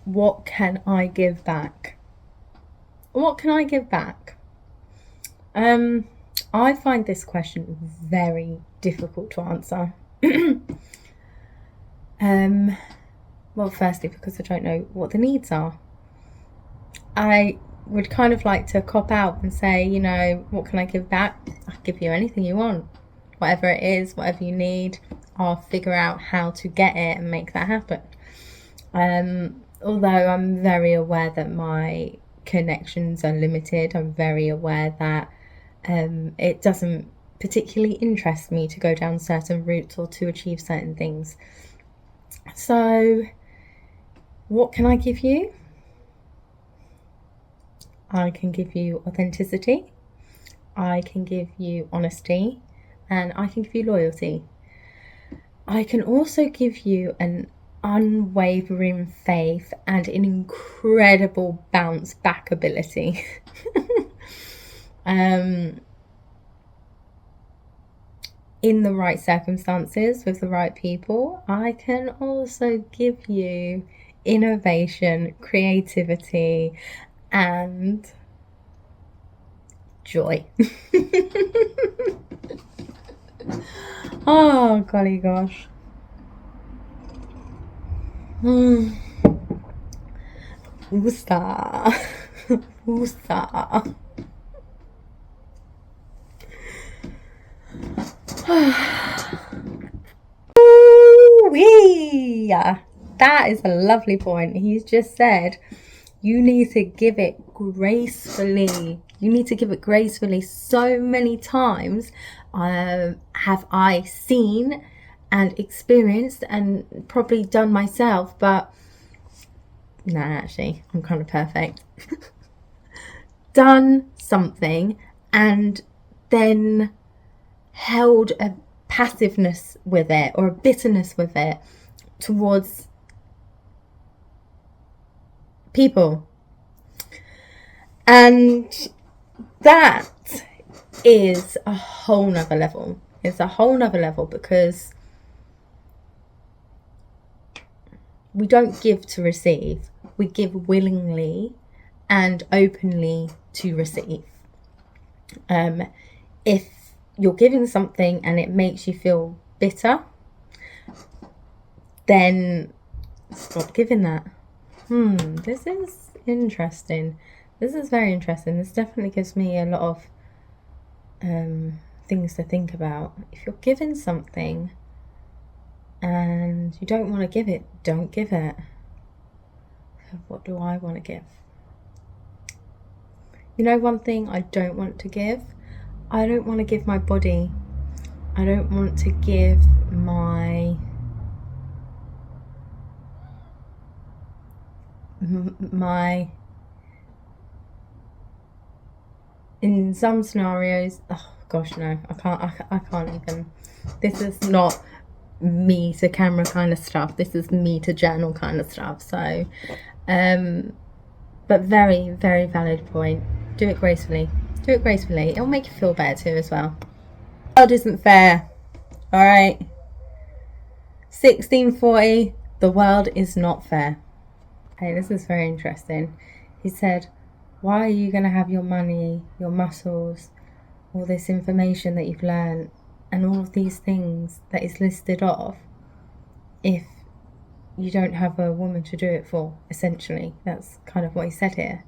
Speaker 1: What can I give back? What can I give back? I find this question very difficult to answer. Well, firstly, because I don't know what the needs are. I would kind of like to cop out and say, you know, what can I give back? I'll give you anything you want. Whatever it is, whatever you need, I'll figure out how to get it and make that happen. Although I'm very aware that my connections are limited, I'm very aware that it doesn't particularly interest me to go down certain routes or to achieve certain things. So, what can I give you? I can give you authenticity, I can give you honesty, and I can give you loyalty. I can also give you an unwavering faith and an incredible bounce back ability. In the right circumstances with the right people, I can also give you innovation, creativity, and joy. Oh, golly gosh. Oosta. Oosta. Ooh-wee. That is a lovely point. He's just said you need to give it gracefully. You need to give it gracefully. So many times have I seen and experienced and probably done myself, but nah, actually, I'm kind of perfect. Done something and then held a passiveness with it or a bitterness with it towards people. And that is a whole nother level. It's a whole nother level because we don't give to receive. We give willingly and openly to receive. If you're giving something and it makes you feel bitter, then stop giving that. This is interesting. This is very interesting. This definitely gives me a lot of things to think about. If you're giving something and you don't want to give it, don't give it. So what do I want to give? You know, one thing I don't want to give? I don't want to give my body. I don't want to give my in some scenarios, oh gosh, no, I can't even. This is not me to camera kind of stuff. This is me to journal kind of stuff. So, but very, very valid point. Do it gracefully. Do it gracefully. It'll make you feel better too as well. The world isn't fair. All right. 1640. The world is not fair. Hey, this is very interesting. He said, why are you going to have your money, your muscles, all this information that you've learned, and all of these things that is listed off, if you don't have a woman to do it for, essentially? That's kind of what he said here.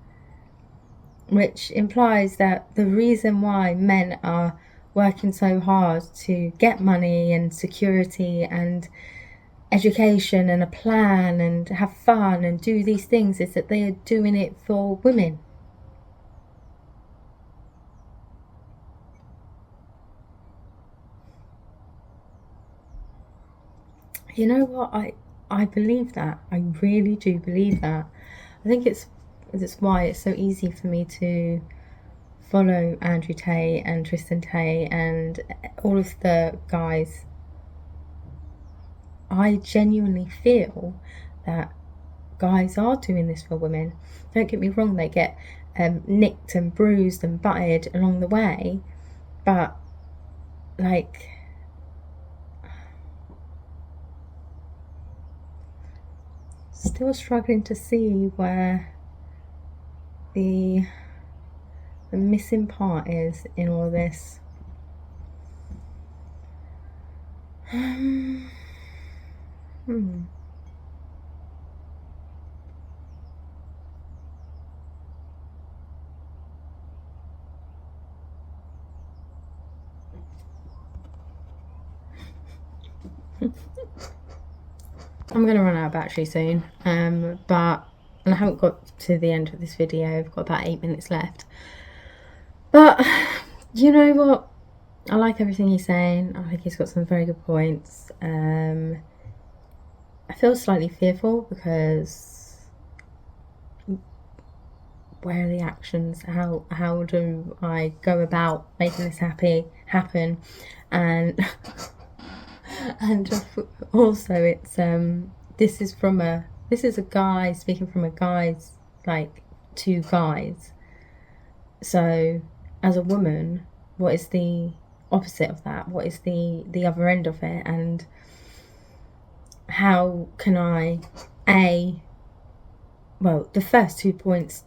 Speaker 1: Which implies that the reason why men are working so hard to get money and security and education and a plan and have fun and do these things is that they are doing it for women. You know what? I believe that. I really do believe that. I think it's why it's so easy for me to follow Andrew Tate and Tristan Tate and all of the guys. I genuinely feel that guys are doing this for women. Don't get me wrong, they get nicked and bruised and butted along the way, but like, still struggling to see where the the missing part is in all of this. I'm going to run out of battery soon, and I haven't got to the end of this video. I've got about 8 minutes left. But you know what? I like everything he's saying. I think he's got some very good points. I feel slightly fearful because where are the actions? How do I go about making this happen? And and also it's this is a guy speaking from a guy's, like, two guys. So as a woman, what is the opposite of that? What is the other end of it? And how can I the first 2 points,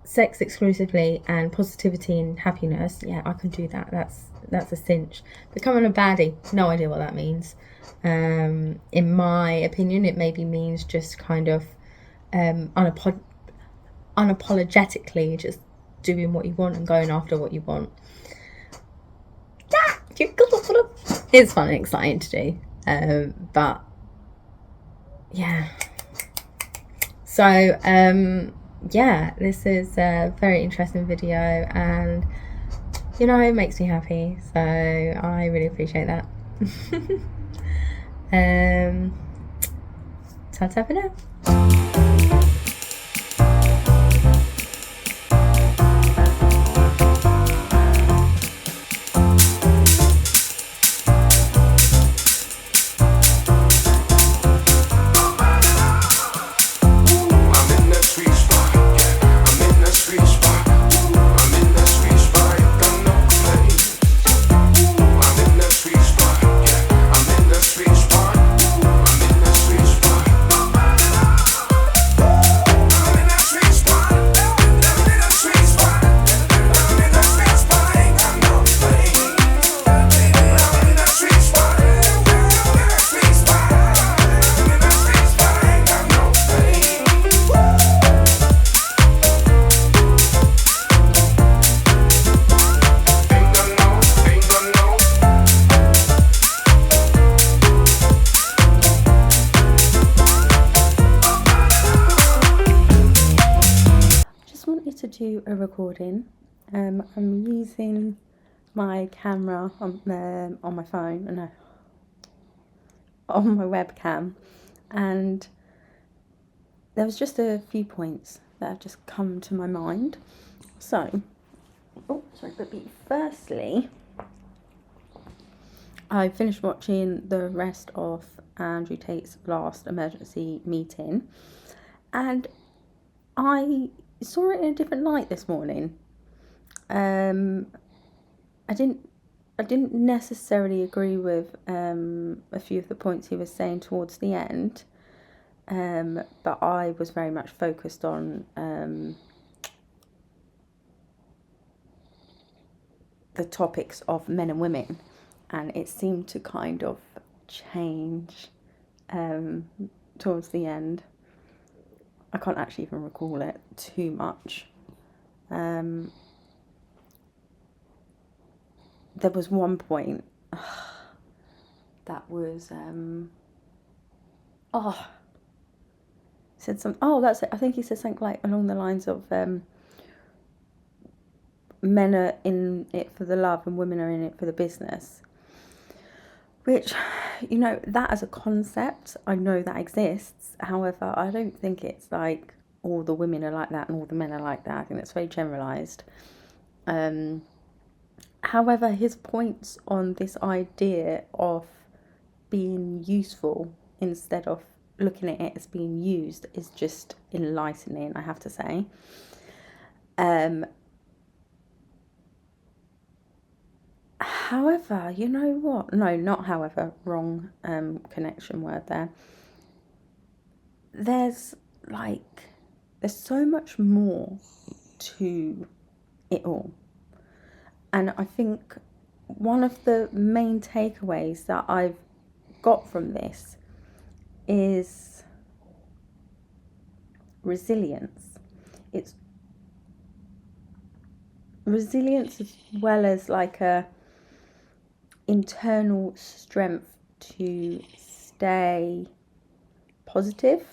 Speaker 1: sex exclusively and positivity and happiness, yeah, I can do that. That's a cinch. Becoming a baddie, no idea what that means. In my opinion, it maybe means just kind of unapologetically just doing what you want and going after what you want. It's fun and exciting to do. But yeah. So yeah, this is a very interesting video, and you know, it makes me happy, so I really appreciate that. Ta-ta for now. To do a recording. I'm using my camera on my phone, on my webcam, and there was just a few points that have just come to my mind. So, firstly, I finished watching the rest of Andrew Tate's last emergency meeting, and I saw it in a different light this morning. I didn't necessarily agree with a few of the points he was saying towards the end, but I was very much focused on the topics of men and women, and it seemed to kind of change towards the end. I can't actually even recall it too much. There was one point that was said some. Oh, that's it. I think he said something like along the lines of men are in it for the love and women are in it for the business. Which, you know, that as a concept, I know that exists. However, I don't think it's like all the women are like that and all the men are like that. I think that's very generalised. However, his points on this idea of being useful instead of looking at it as being used is just enlightening, I have to say. However, you know what? No, not however. Wrong connection word there. There's so much more to it all. And I think one of the main takeaways that I've got from this is resilience. It's resilience as well as like a internal strength to stay positive.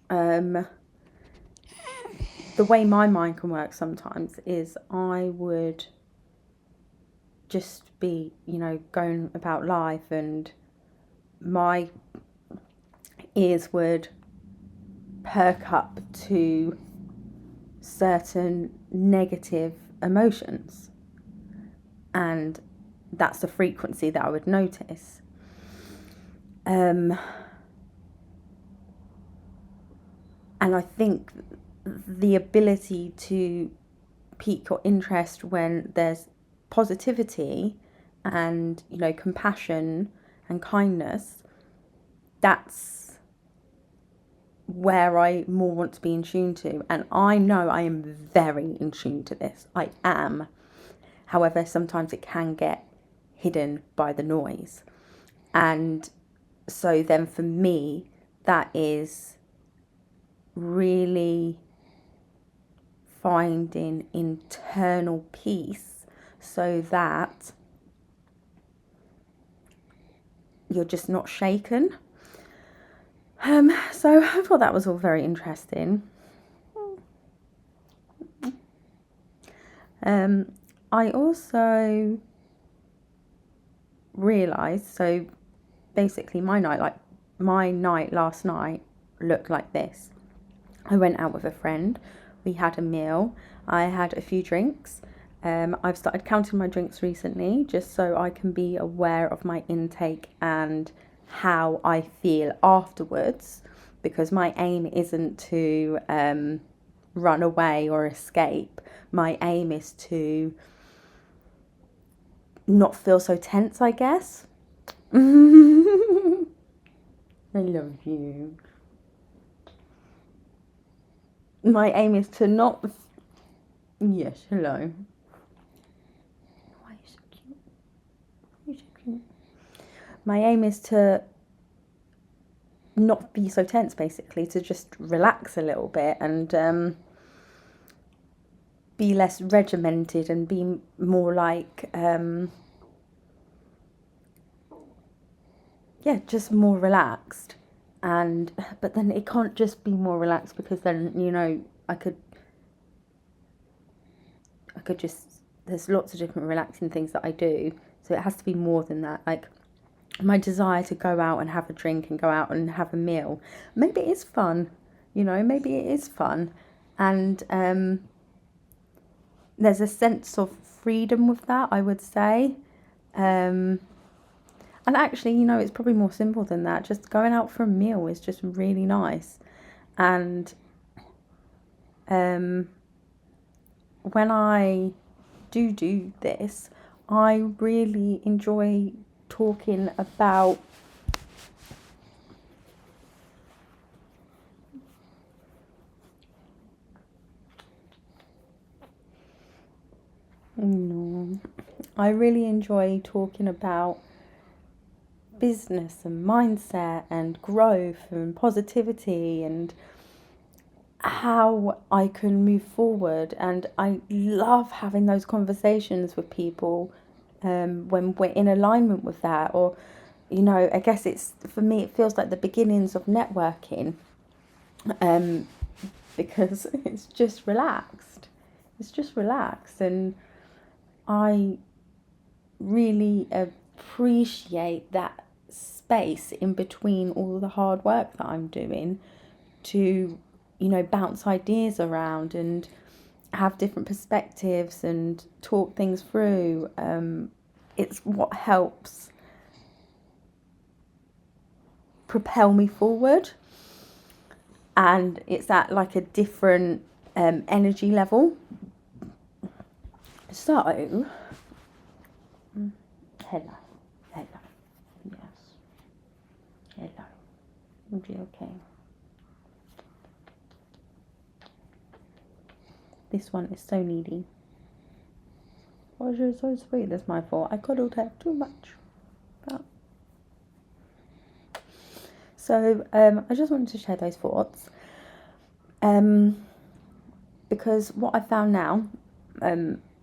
Speaker 1: The way my mind can work sometimes is I would just be, going about life, and my ears would perk up to certain negative emotions, and that's the frequency that I would notice. And I think the ability to pique your interest when there's positivity and, compassion and kindness, that's where I more want to be in tune to. And I know I am very in tune to this. I am. However, sometimes it can get hidden by the noise. And so then for me, that is really finding internal peace so that you're just not shaken. So I thought that was all very interesting. I also realised, so basically my night last night looked like this. I went out with a friend, we had a meal, I had a few drinks. I've started counting my drinks recently just so I can be aware of my intake and how I feel afterwards, because my aim isn't to run away or escape. My aim is to not feel so tense, I guess. I love you. My aim is to not... Yes, hello. Why are you so cute? You're so cute. My aim is to not be so tense, basically, to just relax a little bit and be less regimented and be more like, just more relaxed. But then it can't just be more relaxed, because then, I could just, there's lots of different relaxing things that I do, so it has to be more than that. Like, my desire to go out and have a drink and go out and have a meal, maybe it is fun, maybe it is fun, and there's a sense of freedom with that, I would say. And actually, it's probably more simple than that. Just going out for a meal is just really nice. And when I do this, I really enjoy talking about I really enjoy talking about business and mindset and growth and positivity and how I can move forward. And I love having those conversations with people when we're in alignment with that. Or, I guess for me, it feels like the beginnings of networking, because it's just relaxed. And I really appreciate that space in between all the hard work that I'm doing to, bounce ideas around and have different perspectives and talk things through. It's what helps propel me forward, and it's at like a different energy level. So, hello, yes, hello, are you okay? This one is so needy. Oh, you're so sweet. That's my fault. I cuddled her too much. But... So I just wanted to share those thoughts. Because what I found now,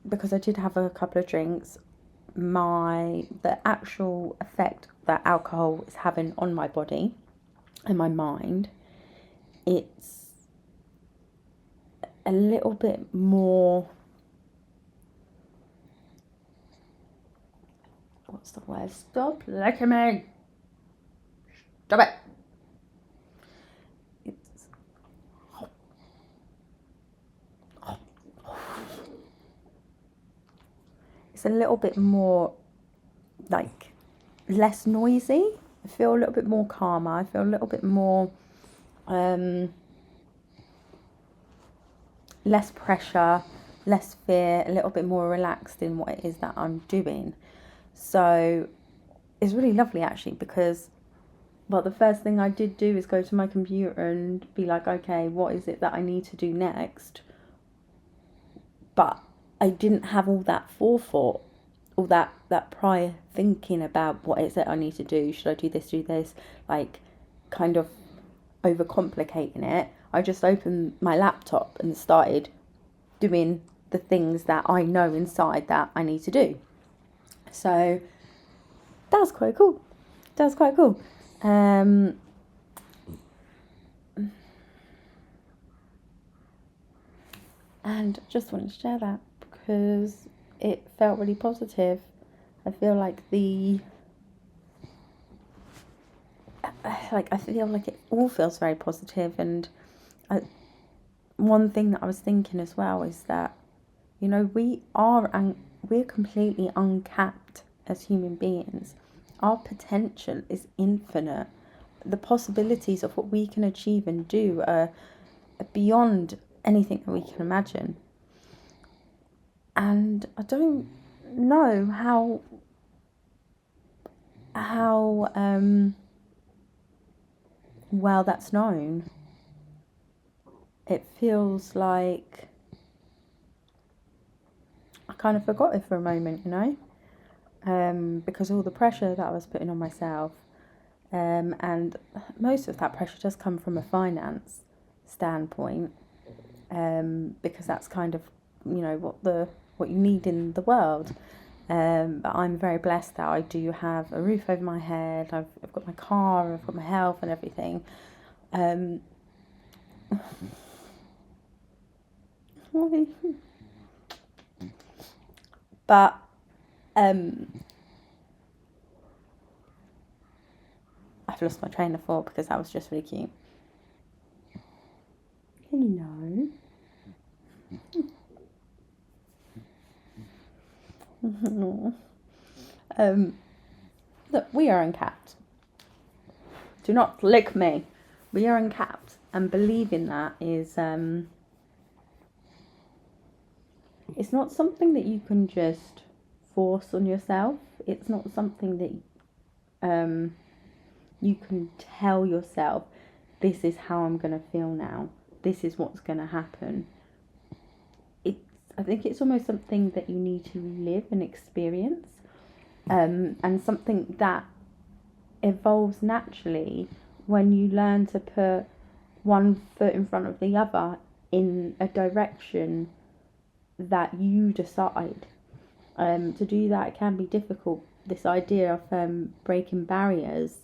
Speaker 1: because I did have a couple of drinks, the actual effect that alcohol is having on my body and my mind, it's a little bit more, what's the word? Stop licking me. Stop it. It's a little bit more, like, less noisy. I feel a little bit more calmer. I feel a little bit more, less pressure, less fear, a little bit more relaxed in what it is that I'm doing. So it's really lovely, actually, because, well, the first thing I did do is go to my computer and be like, okay, what is it that I need to do next? But I didn't have all that forethought, all that prior thinking about what is it I need to do. Should I do this? Like, kind of overcomplicating it. I just opened my laptop and started doing the things that I know inside that I need to do. So that was quite cool. And just wanted to share that because it felt really positive. I feel like I feel like it all feels very positive. And one thing that I was thinking as well is that, you know, we're completely uncapped as human beings. Our potential is infinite. The possibilities of what we can achieve and do are beyond anything that we can imagine. And I don't know how well that's known. It feels like I kind of forgot it for a moment, you know, because all the pressure that I was putting on myself, and most of that pressure does come from a finance standpoint, because that's kind of, you know, what you need in the world. But I'm very blessed that I do have a roof over my head. I've got my car, I've got my health and everything. But I've lost my train of thought because that was just really cute. Hello. Look, we are uncapped. Do not lick me. We are uncapped, and believing that is it's not something that you can just force on yourself. It's not something that you can tell yourself, this is how I'm going to feel now. This is what's going to happen. I think it's almost something that you need to live and experience, and something that evolves naturally when you learn to put one foot in front of the other in a direction that you decide. To do that, it can be difficult. This idea of breaking barriers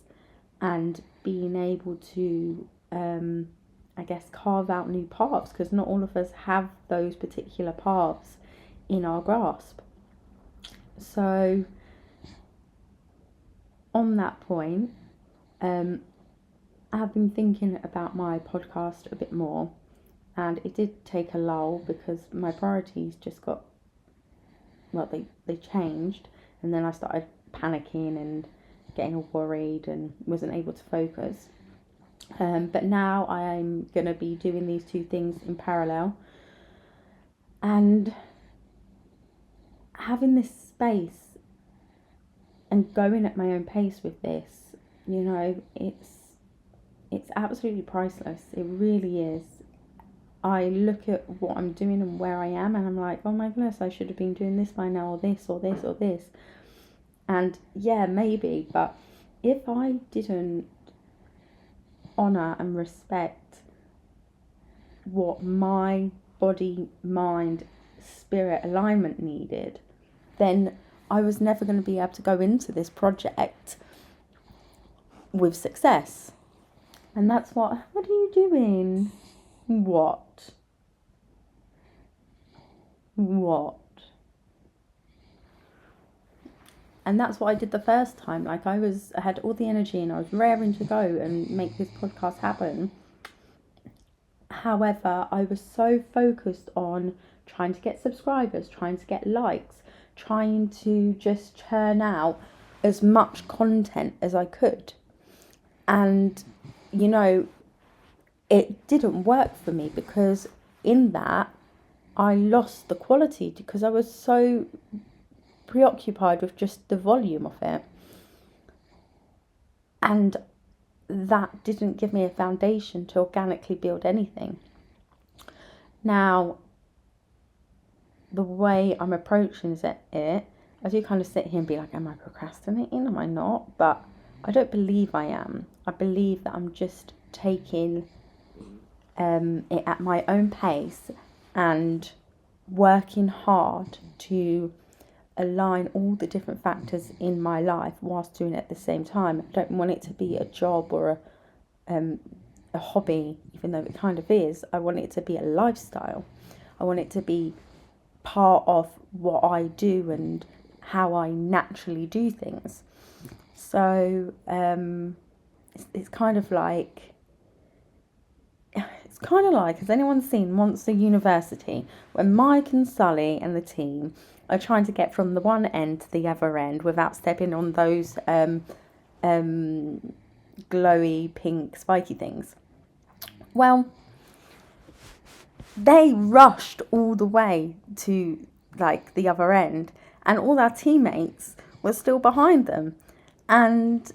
Speaker 1: and being able to, I guess, carve out new paths, because not all of us have those particular paths in our grasp. So, on that point, I have been thinking about my podcast a bit more, and it did take a lull because my priorities just got, well, they changed, and then I started panicking and getting all worried and wasn't able to focus. But now I'm going to be doing these two things in parallel, and having this space and going at my own pace with this, you know, it's absolutely priceless. It really is. I look at what I'm doing and where I am, and I'm like, oh my goodness, I should have been doing this by now, or this, or this, or this. And yeah, maybe, but if I didn't honour and respect what my body, mind, spirit alignment needed, then I was never going to be able to go into this project with success. And that's what are you doing? What? And that's what I did the first time. Like I had all the energy and I was raring to go and make this podcast happen. However, I was so focused on trying to get subscribers, trying to get likes, trying to just churn out as much content as I could. And, you know, it didn't work for me because in that I lost the quality because I was so preoccupied with just the volume of it. And that didn't give me a foundation to organically build anything. Now, the way I'm approaching it, I do kind of sit here and be like, am I procrastinating? Am I not? But I don't believe I am. I believe that I'm just taking it at my own pace and working hard to align all the different factors in my life whilst doing it at the same time. I don't want it to be a job or a hobby, even though it kind of is. I want it to be a lifestyle. I want it to be part of what I do and how I naturally do things. So it's kind of like, has anyone seen Monster University, where Mike and Sully and the team are trying to get from the one end to the other end without stepping on those glowy pink spiky things? Well, they rushed all the way to like the other end, and all our teammates were still behind them, and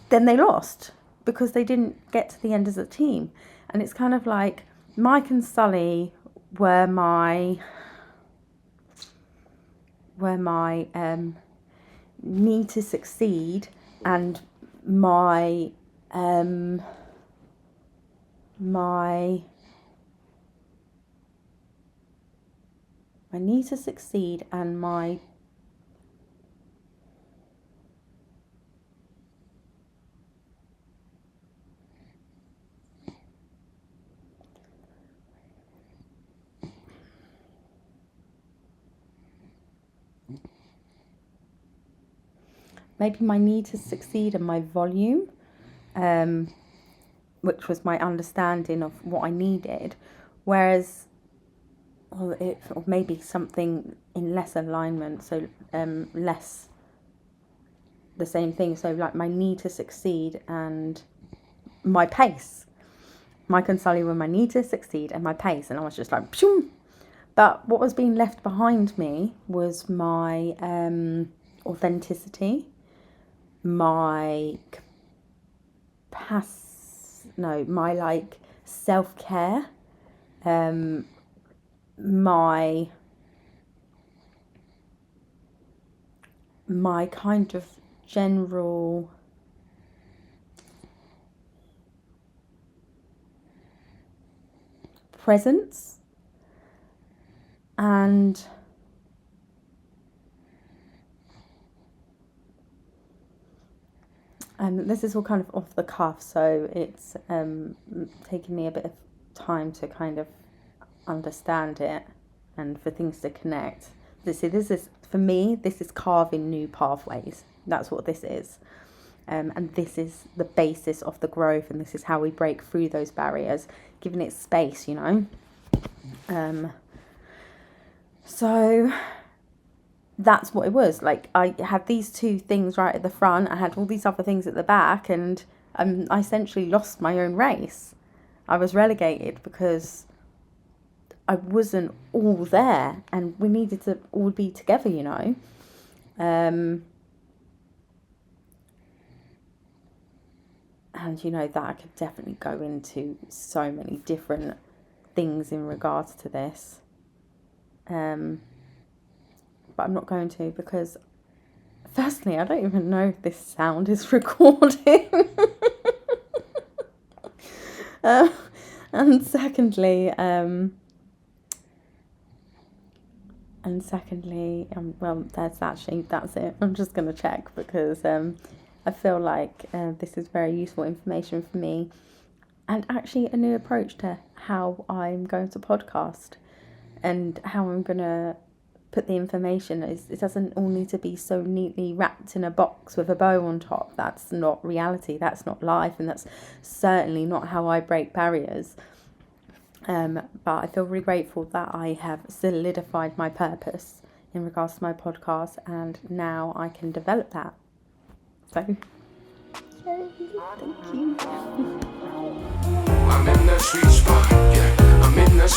Speaker 1: then they lost because they didn't get to the end as a team. And it's kind of like Mike and Sully were my need to succeed, and my need to succeed and my need to succeed and my volume, which was my understanding of what I needed, whereas or maybe something in less alignment, so less the same thing. So like my need to succeed and my pace. Mike and Sully were my need to succeed and my pace, and I was just like, pshoo. But what was being left behind me was my authenticity, my my like self-care, my kind of general presence, and this is all kind of off the cuff, so it's taken me a bit of time to kind of understand it and for things to connect. This is for me, this is carving new pathways. That's what this is. And this is the basis of the growth, and this is how we break through those barriers, giving it space, you know. So that's what it was. Like, I had these two things right at the front, I had all these other things at the back, and I essentially lost my own race. I was relegated because I wasn't all there, and we needed to all be together, you know. And you know that I could definitely go into so many different things in regards to this. But I'm not going to, because firstly, I don't even know if this sound is recording. And secondly, well, that's it. I'm just going to check, because I feel like this is very useful information for me, and actually a new approach to how I'm going to podcast and how I'm going to put the information. It doesn't all need to be so neatly wrapped in a box with a bow on top. That's not reality, that's not life, and that's certainly not how I break barriers. But I feel really grateful that I have solidified my purpose in regards to my podcast, and now I can develop that. So, yay, thank you.
Speaker 2: I'm in that sweet spot, yeah. I'm in that